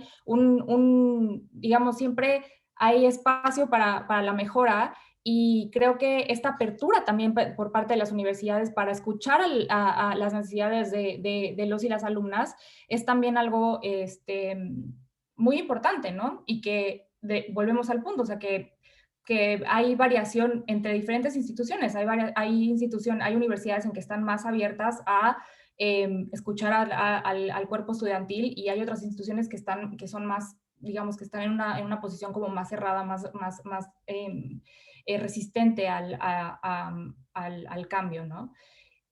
digamos, siempre hay espacio para la mejora. Y creo que esta apertura también por parte de las universidades para escuchar a las necesidades de los y las alumnas es también algo muy importante, ¿no? Y que volvemos al punto, o sea, que hay variación entre diferentes instituciones. Hay universidades en que están más abiertas a escuchar al cuerpo estudiantil y hay otras instituciones que son más, digamos, que están en una posición como más cerrada, más resistente al cambio, ¿no?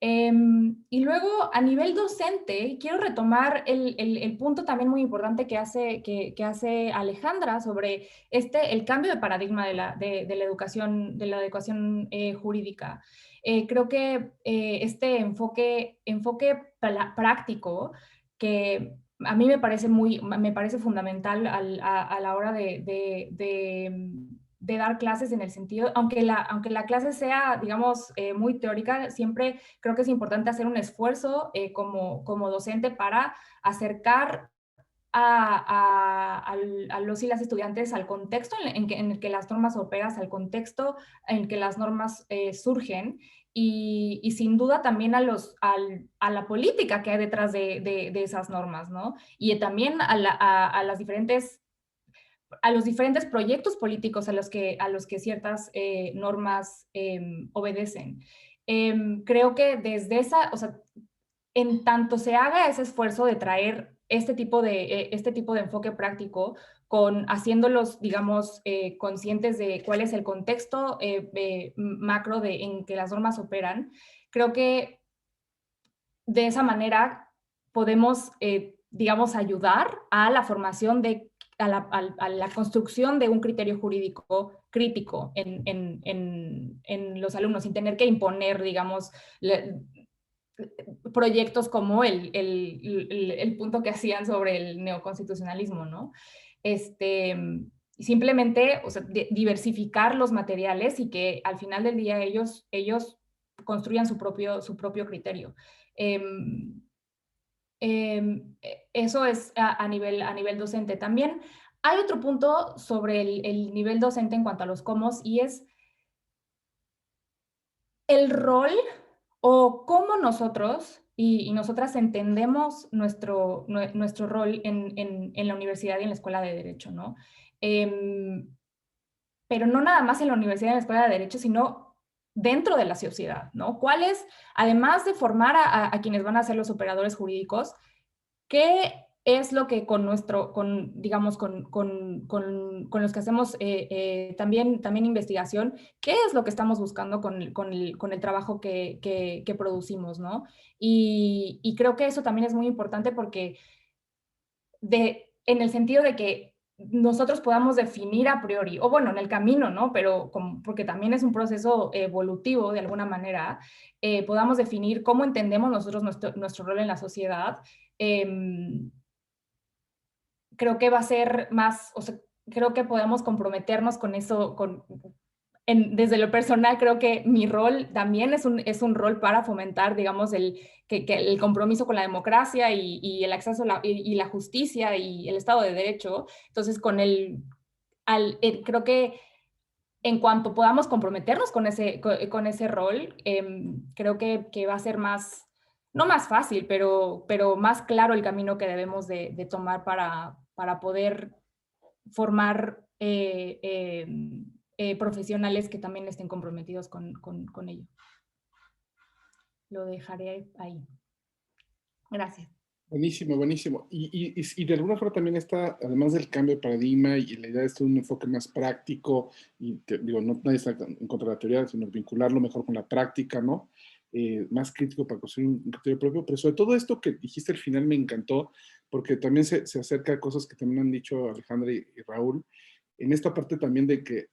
Y luego, a nivel docente, quiero retomar el punto también muy importante que hace Alejandra sobre el cambio de paradigma de la educación jurídica. Creo que este enfoque práctico, que a mí me parece fundamental a la hora de dar clases, en el sentido, aunque la clase sea, digamos, muy teórica, siempre creo que es importante hacer un esfuerzo como docente para acercar a los y las estudiantes al contexto en el que las normas operan, al contexto en el que las normas surgen, y sin duda también a la política que hay detrás de esas normas, ¿no? Y también a los diferentes proyectos políticos a los que ciertas normas obedecen. Creo que desde o sea, en tanto se haga ese esfuerzo de traer este tipo de enfoque práctico, haciéndolos, digamos, conscientes de cuál es el contexto macro en que las normas operan, creo que de esa manera podemos, digamos, ayudar a la formación a la construcción de un criterio jurídico crítico en los alumnos, sin tener que imponer, digamos, proyectos como el punto que hacían sobre el neoconstitucionalismo, ¿no? Simplemente, o sea, diversificar los materiales y que al final del día ellos construyan su propio criterio. Eso es a nivel docente. También hay otro punto sobre el nivel docente en cuanto a los cómo, y es el rol o cómo nosotros y nosotras entendemos nuestro rol en la universidad y en la escuela de Derecho, ¿no? Pero no nada más en la universidad y en la escuela de Derecho, sino dentro de la sociedad, ¿no? ¿Cuáles, además de formar a quienes van a ser los operadores jurídicos, qué es lo que digamos, con los que hacemos también investigación, qué es lo que estamos buscando con el trabajo que producimos, ¿no? Y creo que eso también es muy importante porque en el sentido de que nosotros podamos definir a priori, o bueno, en el camino, ¿no? Pero porque también es un proceso evolutivo de alguna manera, podamos definir cómo entendemos nosotros nuestro rol en la sociedad. Creo que va a ser más, o sea, creo que podemos comprometernos con eso, desde lo personal. Creo que mi rol también es un rol para fomentar, digamos, el compromiso con la democracia y el acceso y la justicia y el Estado de Derecho. Entonces, creo que en cuanto podamos comprometernos con ese rol, creo que va a ser más, no más fácil, pero más claro el camino que debemos de tomar para poder formar profesionales que también estén comprometidos con ello. Lo dejaré ahí. Gracias. Buenísimo, buenísimo. Y de alguna forma también está, además del cambio de paradigma y la idea de un enfoque más práctico, y digo, nadie está en contra de la teoría, sino vincularlo mejor con la práctica, ¿no? más crítico para construir un criterio propio, pero sobre todo esto que dijiste al final me encantó, porque también se acerca a cosas que también han dicho Alejandra y Raúl, en esta parte también de que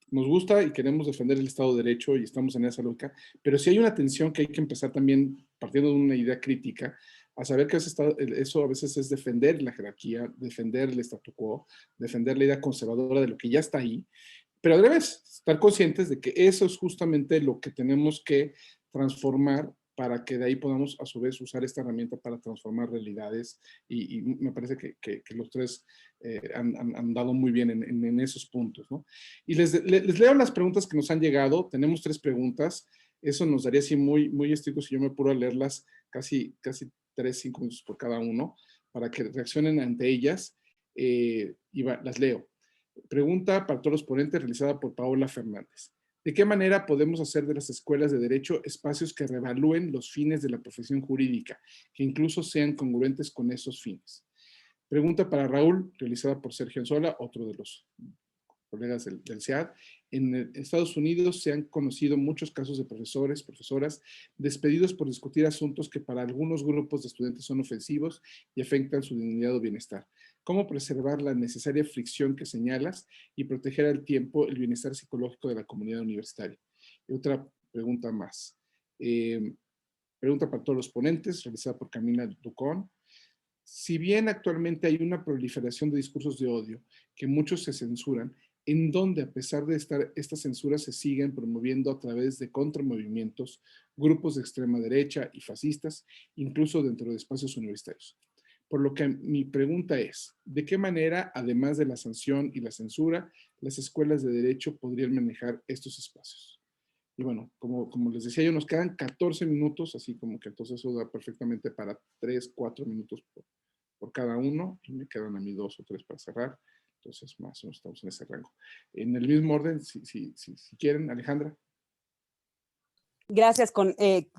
nos gusta y queremos defender el Estado de Derecho y estamos en esa lógica, pero sí hay una tensión que hay que empezar también partiendo de una idea crítica, a saber que eso a veces es defender la jerarquía, defender el statu quo, defender la idea conservadora de lo que ya está ahí, pero al revés, estar conscientes de que eso es justamente lo que tenemos que transformar para que de ahí podamos a su vez usar esta herramienta para transformar realidades y me parece que los tres han dado muy bien en esos puntos, ¿no? Y les leo las preguntas que nos han llegado. Tenemos 3 preguntas. Eso nos daría así muy estricto si yo me apuro a leerlas casi 3, 5 minutos por cada uno para que reaccionen ante ellas. Las leo. Pregunta para todos los ponentes realizada por Paola Fernández. ¿De qué manera podemos hacer de las escuelas de derecho espacios que revalúen los fines de la profesión jurídica, que incluso sean congruentes con esos fines? Pregunta para Raúl, realizada por Sergio Anzola, otro de los colegas del SEAD. En Estados Unidos se han conocido muchos casos de profesoras despedidos por discutir asuntos que para algunos grupos de estudiantes son ofensivos y afectan su dignidad o bienestar. ¿Cómo preservar la necesaria fricción que señalas y proteger al tiempo el bienestar psicológico de la comunidad universitaria? Y otra pregunta más. Pregunta para todos los ponentes, realizada por Camila Ducón. Si bien actualmente hay una proliferación de discursos de odio, que muchos se censuran, en donde a pesar de estas censuras se siguen promoviendo a través de contramovimientos, grupos de extrema derecha y fascistas, incluso dentro de espacios universitarios. Por lo que mi pregunta es, ¿de qué manera, además de la sanción y la censura, las escuelas de derecho podrían manejar estos espacios? Y bueno, como les decía yo, nos quedan 14 minutos, así como que entonces eso da perfectamente para 3, 4 minutos por cada uno, y me quedan a mí 2 o 3 para cerrar. Entonces, más o menos estamos en ese rango. En el mismo orden, si quieren, Alejandra. Gracias.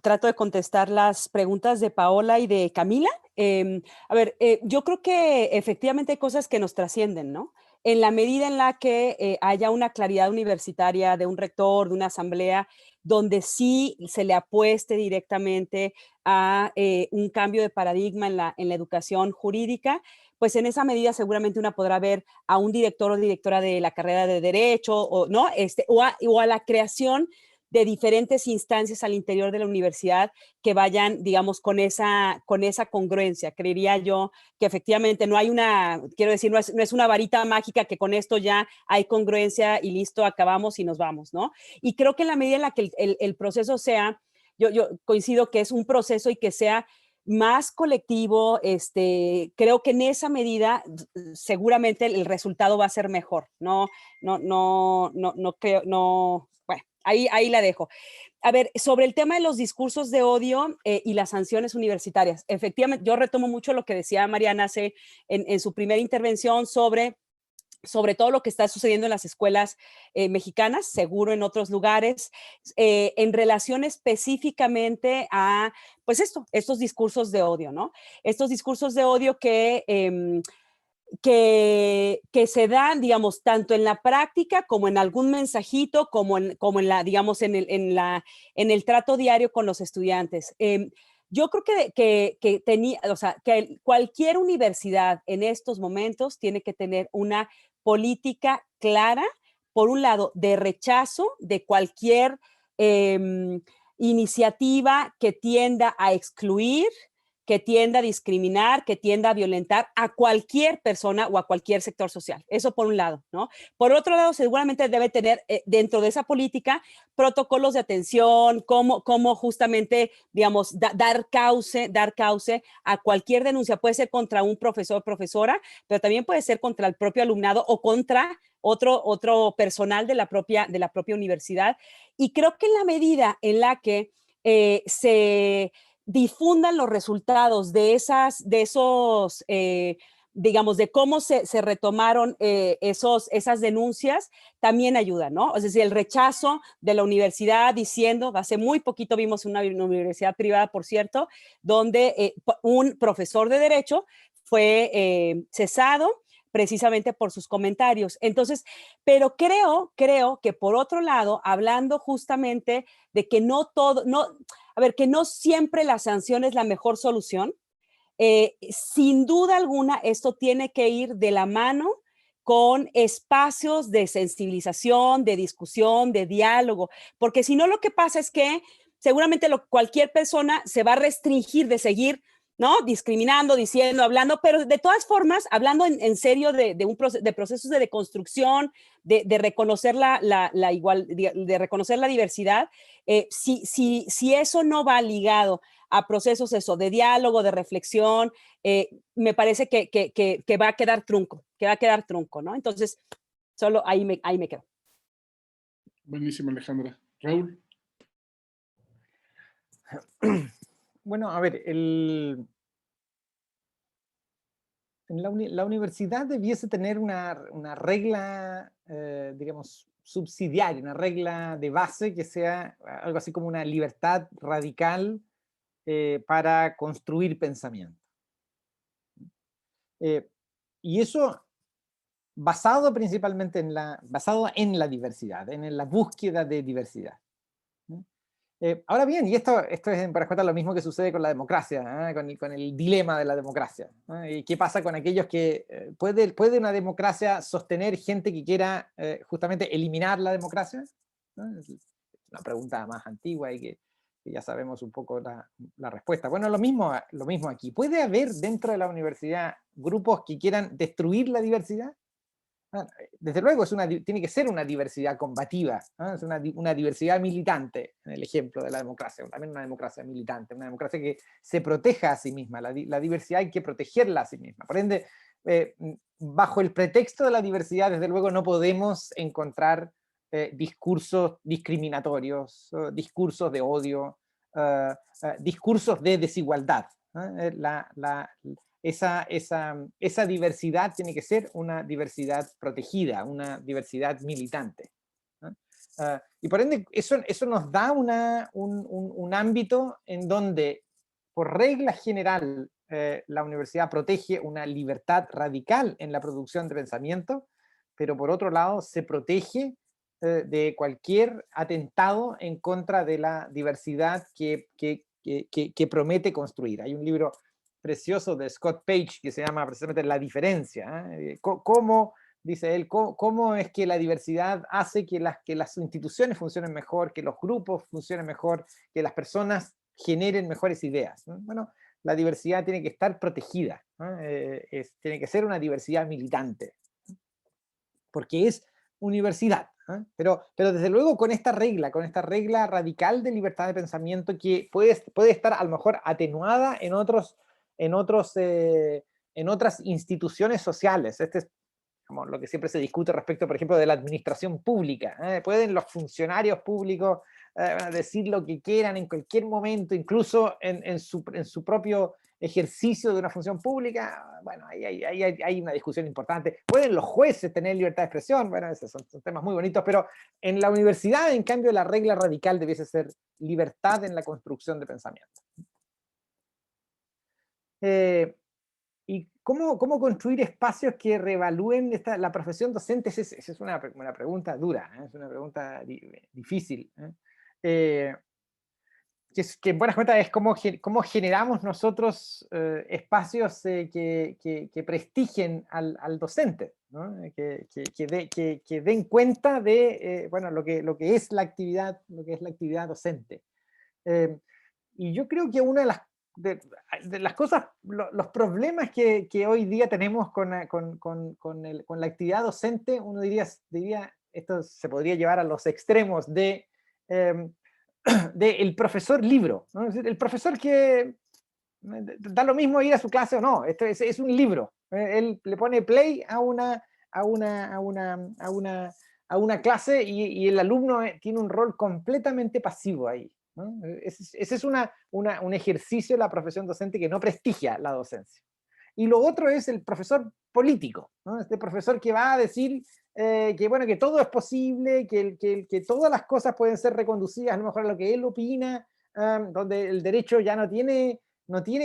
Trato de contestar las preguntas de Paola y de Camila. Yo creo que efectivamente hay cosas que nos trascienden, ¿no? En la medida en la que haya una claridad universitaria de un rector, de una asamblea, donde sí se le apueste directamente a un cambio de paradigma en la educación jurídica, pues en esa medida seguramente una podrá ver a un director o directora de la carrera de Derecho, ¿no? O a la creación de diferentes instancias al interior de la universidad que vayan, digamos, con esa congruencia. Creería yo que efectivamente no hay quiero decir, no es una varita mágica que con esto ya hay congruencia y listo, acabamos y nos vamos, ¿no? Y creo que en la medida en la que el proceso sea, yo coincido que es un proceso y que sea más colectivo, creo que en esa medida seguramente el resultado va a ser mejor. No creo, bueno, ahí la dejo. A ver, sobre el tema de los discursos de odio y las sanciones universitarias, efectivamente, yo retomo mucho lo que decía Mariana en su primera intervención sobre todo lo que está sucediendo en las escuelas mexicanas, seguro en otros lugares, en relación específicamente a, pues estos discursos de odio, ¿no? Estos discursos de odio que se dan, digamos, tanto en la práctica como en algún mensajito, como en la, digamos, en el trato diario con los estudiantes. Yo creo que cualquier universidad en estos momentos tiene que tener una política clara, por un lado, de rechazo de cualquier iniciativa que tienda a excluir, que tienda a discriminar, que tienda a violentar a cualquier persona o a cualquier sector social. Eso por un lado, ¿no? Por otro lado, seguramente debe tener dentro de esa política protocolos de atención, cómo justamente, digamos, dar cauce a cualquier denuncia. Puede ser contra un profesor o profesora, pero también puede ser contra el propio alumnado o contra otro personal de la propia universidad. Y creo que en la medida en la que se difundan los resultados de esos, digamos, de cómo se retomaron esas denuncias, también ayuda, ¿no? Es decir, el rechazo de la universidad diciendo, hace muy poquito vimos una universidad privada, por cierto, donde un profesor de Derecho fue cesado precisamente por sus comentarios. Entonces, pero creo que por otro lado, hablando justamente de que que no siempre la sanción es la mejor solución, sin duda alguna esto tiene que ir de la mano con espacios de sensibilización, de discusión, de diálogo, porque si no lo que pasa es que seguramente cualquier persona se va a restringir de seguir, ¿no? Discriminando, diciendo, hablando, pero de todas formas, hablando en serio de procesos de deconstrucción, de reconocer de reconocer la diversidad, si eso no va ligado a procesos de diálogo, de reflexión, me parece que va a quedar trunco, ¿no? Entonces, solo ahí me quedo. Buenísimo, Alejandra. Raúl. Bueno, a ver, la universidad debiese tener una regla, digamos, subsidiaria, una regla de base que sea algo así como una libertad radical para construir pensamiento. Y eso basado principalmente basado en la diversidad, en la búsqueda de diversidad. Ahora bien, y esto es para contar lo mismo que sucede con la democracia, con el dilema de la democracia. ¿Y qué pasa con aquellos que puede una democracia sostener gente que quiera justamente eliminar la democracia? Es una pregunta más antigua y que ya sabemos un poco la respuesta. Bueno, lo mismo aquí. ¿Puede haber dentro de la universidad grupos que quieran destruir la diversidad? Desde luego tiene que ser una diversidad combativa, ¿no? Es una diversidad militante, en el ejemplo de la democracia, también una democracia militante, una democracia que se proteja a sí misma, la diversidad hay que protegerla a sí misma. Por ende, bajo el pretexto de la diversidad, desde luego no podemos encontrar discursos discriminatorios, discursos de odio, discursos de desigualdad. Esa diversidad tiene que ser una diversidad protegida, una diversidad militante, ¿no? Y por ende, eso nos da un ámbito en donde, por regla general, la universidad protege una libertad radical en la producción de pensamiento, pero por otro lado se protege de cualquier atentado en contra de la diversidad que promete construir. Hay un libro precioso de Scott Page que se llama precisamente La diferencia. ¿Cómo, dice él, cómo es que la diversidad hace que las instituciones funcionen mejor, que los grupos funcionen mejor, que las personas generen mejores ideas? Bueno, la diversidad tiene que estar protegida, tiene que ser una diversidad militante, porque es universidad. Pero desde luego con esta regla radical de libertad de pensamiento que puede estar a lo mejor atenuada en otras instituciones sociales. Este es como lo que siempre se discute respecto, por ejemplo, de la administración pública. ¿Pueden los funcionarios públicos decir lo que quieran en cualquier momento, incluso en su propio ejercicio de una función pública? Bueno, ahí hay una discusión importante. ¿Pueden los jueces tener libertad de expresión? Bueno, esos son temas muy bonitos, pero en la universidad, en cambio, la regla radical debiese ser libertad en la construcción de pensamiento. ¿Y cómo construir espacios que reevalúen la profesión docente? Esa es una pregunta dura, es una pregunta difícil. Que en buenas cuentas es cómo generamos nosotros espacios que prestigien al docente, ¿no? Que den cuenta de bueno, lo que es la actividad docente. Y yo creo que una de las cosas, los problemas que hoy día tenemos con la actividad docente, uno diría, esto se podría llevar a los extremos del profesor libro, ¿no? Es decir, el profesor que da lo mismo ir a su clase o no, esto es un libro. Él le pone play a una clase y el alumno tiene un rol completamente pasivo ahí, ¿no? Ese es un ejercicio de la profesión docente que no prestigia la docencia. Y lo otro es el profesor político, ¿no? Este profesor que va a decir que todo es posible, que todas las cosas pueden ser reconducidas a lo mejor a lo que él opina, donde el derecho ya no tiene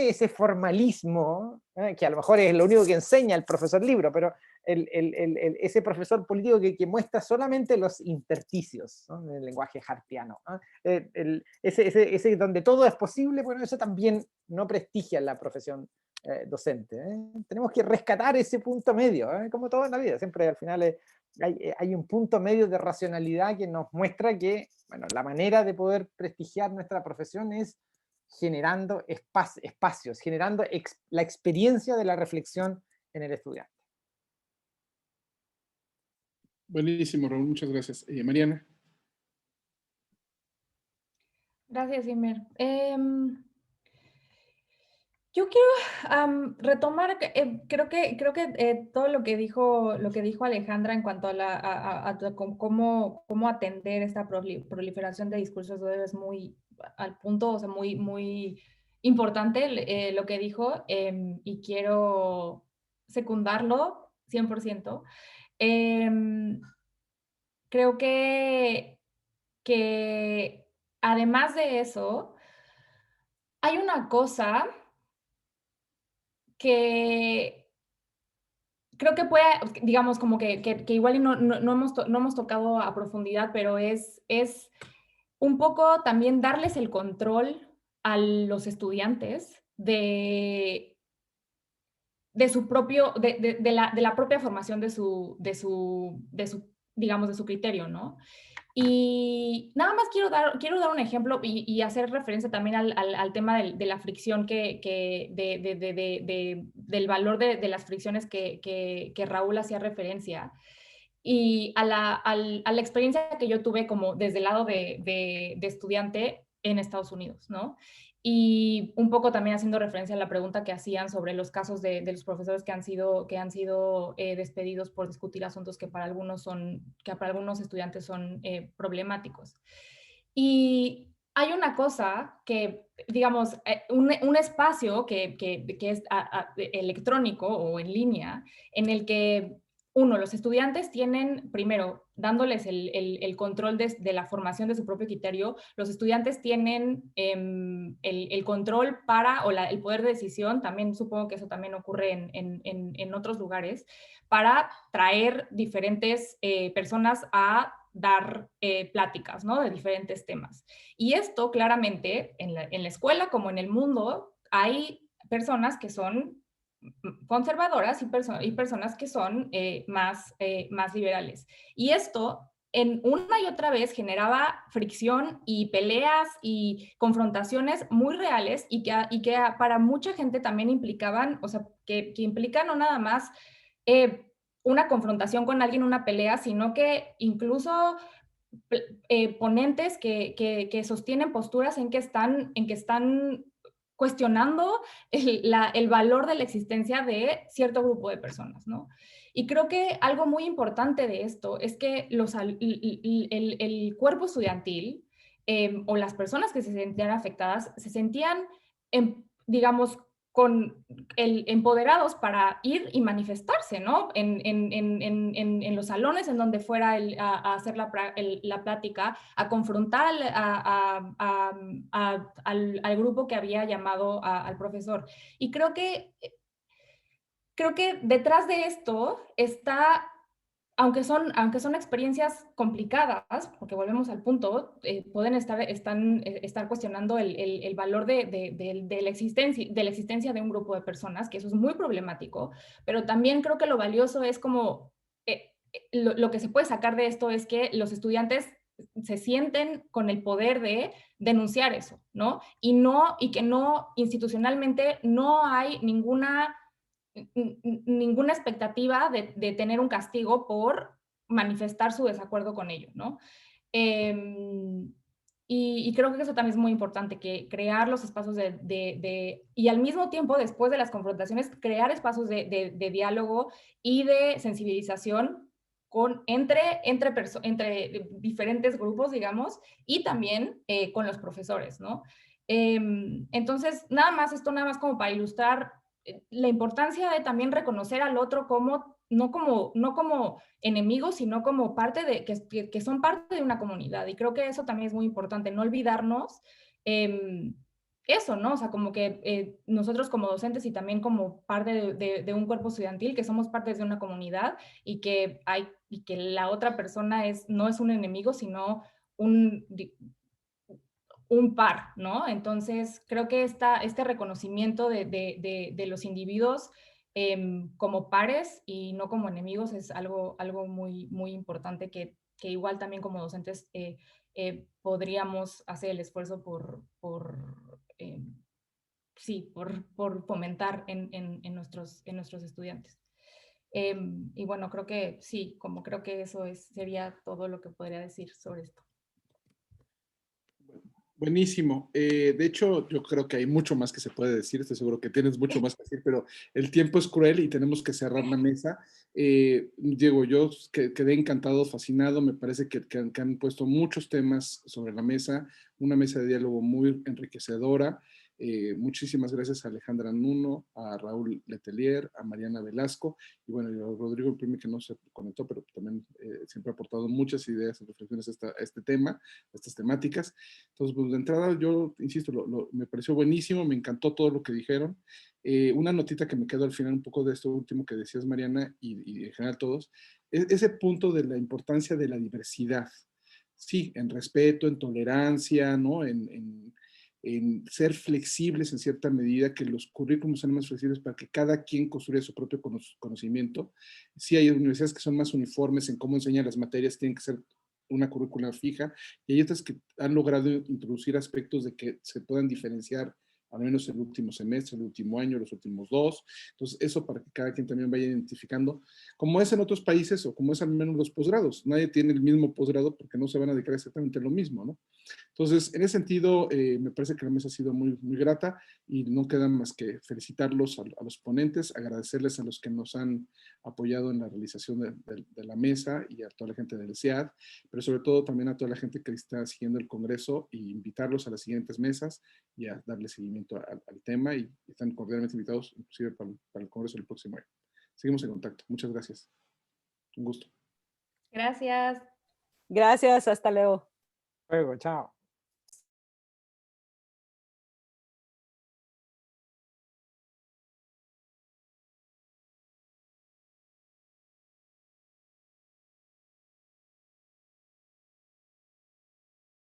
ese formalismo, que a lo mejor es lo único que enseña el profesor libro, pero ese profesor político que muestra solamente los intersticios, ¿no? En el lenguaje hartiano, ¿no? Ese donde todo es posible, bueno, eso también no prestigia la profesión docente, ¿eh? Tenemos que rescatar ese punto medio, ¿eh? Como todo en la vida, siempre al final hay un punto medio de racionalidad que nos muestra que, bueno, la manera de poder prestigiar nuestra profesión es generando espacios, generando la experiencia de la reflexión en el estudiante. Buenísimo, Raúl, muchas gracias. Mariana. Gracias, Imer. Yo quiero retomar, creo que todo lo que dijo Alejandra en cuanto a cómo atender esta proliferación de discursos es muy al punto, o sea, muy importante lo que dijo, y quiero secundarlo 100%. Creo que además de eso, hay una cosa que creo que puede, digamos, como que igual no hemos tocado a profundidad, pero es un poco también darles el control a los estudiantes de su propio, de la propia formación de su, digamos, de su criterio, ¿no? Y nada más quiero dar un ejemplo y hacer referencia también al tema de la fricción, del valor de las fricciones que Raúl hacía referencia. Y a la experiencia que yo tuve como desde el lado de estudiante en Estados Unidos, ¿no? Y un poco también haciendo referencia a la pregunta que hacían sobre los casos de los profesores que han sido despedidos por discutir asuntos que para algunos estudiantes son problemáticos. Y hay una cosa que, digamos, un espacio que es electrónico o en línea, en el que los estudiantes tienen, primero, dándoles el control de la formación de su propio criterio, los estudiantes tienen el control el poder de decisión, también supongo que eso también ocurre en otros lugares, para traer diferentes personas a dar pláticas, ¿no? De diferentes temas. Y esto claramente en la escuela como en el mundo hay personas que son conservadoras y personas que son más liberales. Y esto una y otra vez generaba fricción y peleas y confrontaciones muy reales y que para mucha gente también implicaban, o sea, que implican no nada más una confrontación con alguien, una pelea, sino que incluso ponentes que sostienen posturas en que están cuestionando el valor de la existencia de cierto grupo de personas, ¿no? Y creo que algo muy importante de esto es que el cuerpo estudiantil o las personas que se sentían afectadas se sentían, digamos, empoderados para ir y manifestarse, ¿no? En los salones en donde fuera a hacer la plática, a confrontar al grupo que había llamado al profesor. Y creo que detrás de esto está, aunque son experiencias complicadas, porque volvemos al punto, pueden estar cuestionando el valor de la existencia de un grupo de personas, que eso es muy problemático, pero también creo que lo valioso es como, lo que se puede sacar de esto es que los estudiantes se sienten con el poder de denunciar eso, ¿no? Y que no, institucionalmente, no hay ninguna expectativa de tener un castigo por manifestar su desacuerdo con ello, ¿no? Y creo que eso también es muy importante, que crear los espacios y al mismo tiempo, después de las confrontaciones, crear espacios de diálogo y de sensibilización entre diferentes grupos, digamos, y también con los profesores, ¿no? Entonces, nada más como para ilustrar la importancia de también reconocer al otro no como enemigos, sino como parte que son parte de una comunidad. Y creo que eso también es muy importante, no olvidarnos eso, ¿no? O sea, como que nosotros como docentes y también como parte de un cuerpo estudiantil, que somos parte de una comunidad y que la otra persona no es un enemigo, sino un, un par, ¿no? Entonces, creo que este reconocimiento de los individuos como pares y no como enemigos es algo muy, muy importante que igual también como docentes podríamos hacer el esfuerzo sí, por fomentar en nuestros estudiantes. Y bueno, creo que sí, como creo que eso sería todo lo que podría decir sobre esto. Buenísimo. De hecho, yo creo que hay mucho más que se puede decir. Estoy seguro que tienes mucho más que decir, pero el tiempo es cruel y tenemos que cerrar la mesa. Diego, yo quedé encantado, fascinado. Me parece que han puesto muchos temas sobre la mesa, una mesa de diálogo muy enriquecedora. Muchísimas gracias a Alejandra Nuno, a Raúl Letelier, a Mariana Velasco y bueno, y a Rodrigo Primi, que no se conectó, pero también siempre ha aportado muchas ideas y reflexiones a este tema, a estas temáticas. Entonces, pues de entrada, yo insisto, me pareció buenísimo, me encantó todo lo que dijeron. Una notita que me quedó al final un poco de esto último que decías, Mariana, y en general todos, es ese punto de la importancia de la diversidad. Sí, en respeto, en tolerancia, ¿no? En ser flexibles en cierta medida, que los currículums sean más flexibles para que cada quien construya su propio conocimiento. Sí hay universidades que son más uniformes en cómo enseñan las materias, tienen que ser una currícula fija, y hay otras que han logrado introducir aspectos de que se puedan diferenciar al menos el último semestre, el último año, los últimos dos. Entonces, eso para que cada quien también vaya identificando, como es en otros países o como es al menos los posgrados. Nadie tiene el mismo posgrado porque no se van a dedicar exactamente lo mismo, ¿no? Entonces, en ese sentido, me parece que la mesa ha sido muy, muy grata y no queda más que felicitarlos a los ponentes, agradecerles a los que nos han apoyado en la realización de la mesa y a toda la gente del SEAD, pero sobre todo también a toda la gente que está siguiendo el Congreso y invitarlos a las siguientes mesas y a darle seguimiento al tema y están cordialmente invitados inclusive para el Congreso del próximo año. Seguimos en contacto. Muchas gracias. Un gusto. Gracias. Gracias, hasta luego. Luego, chao.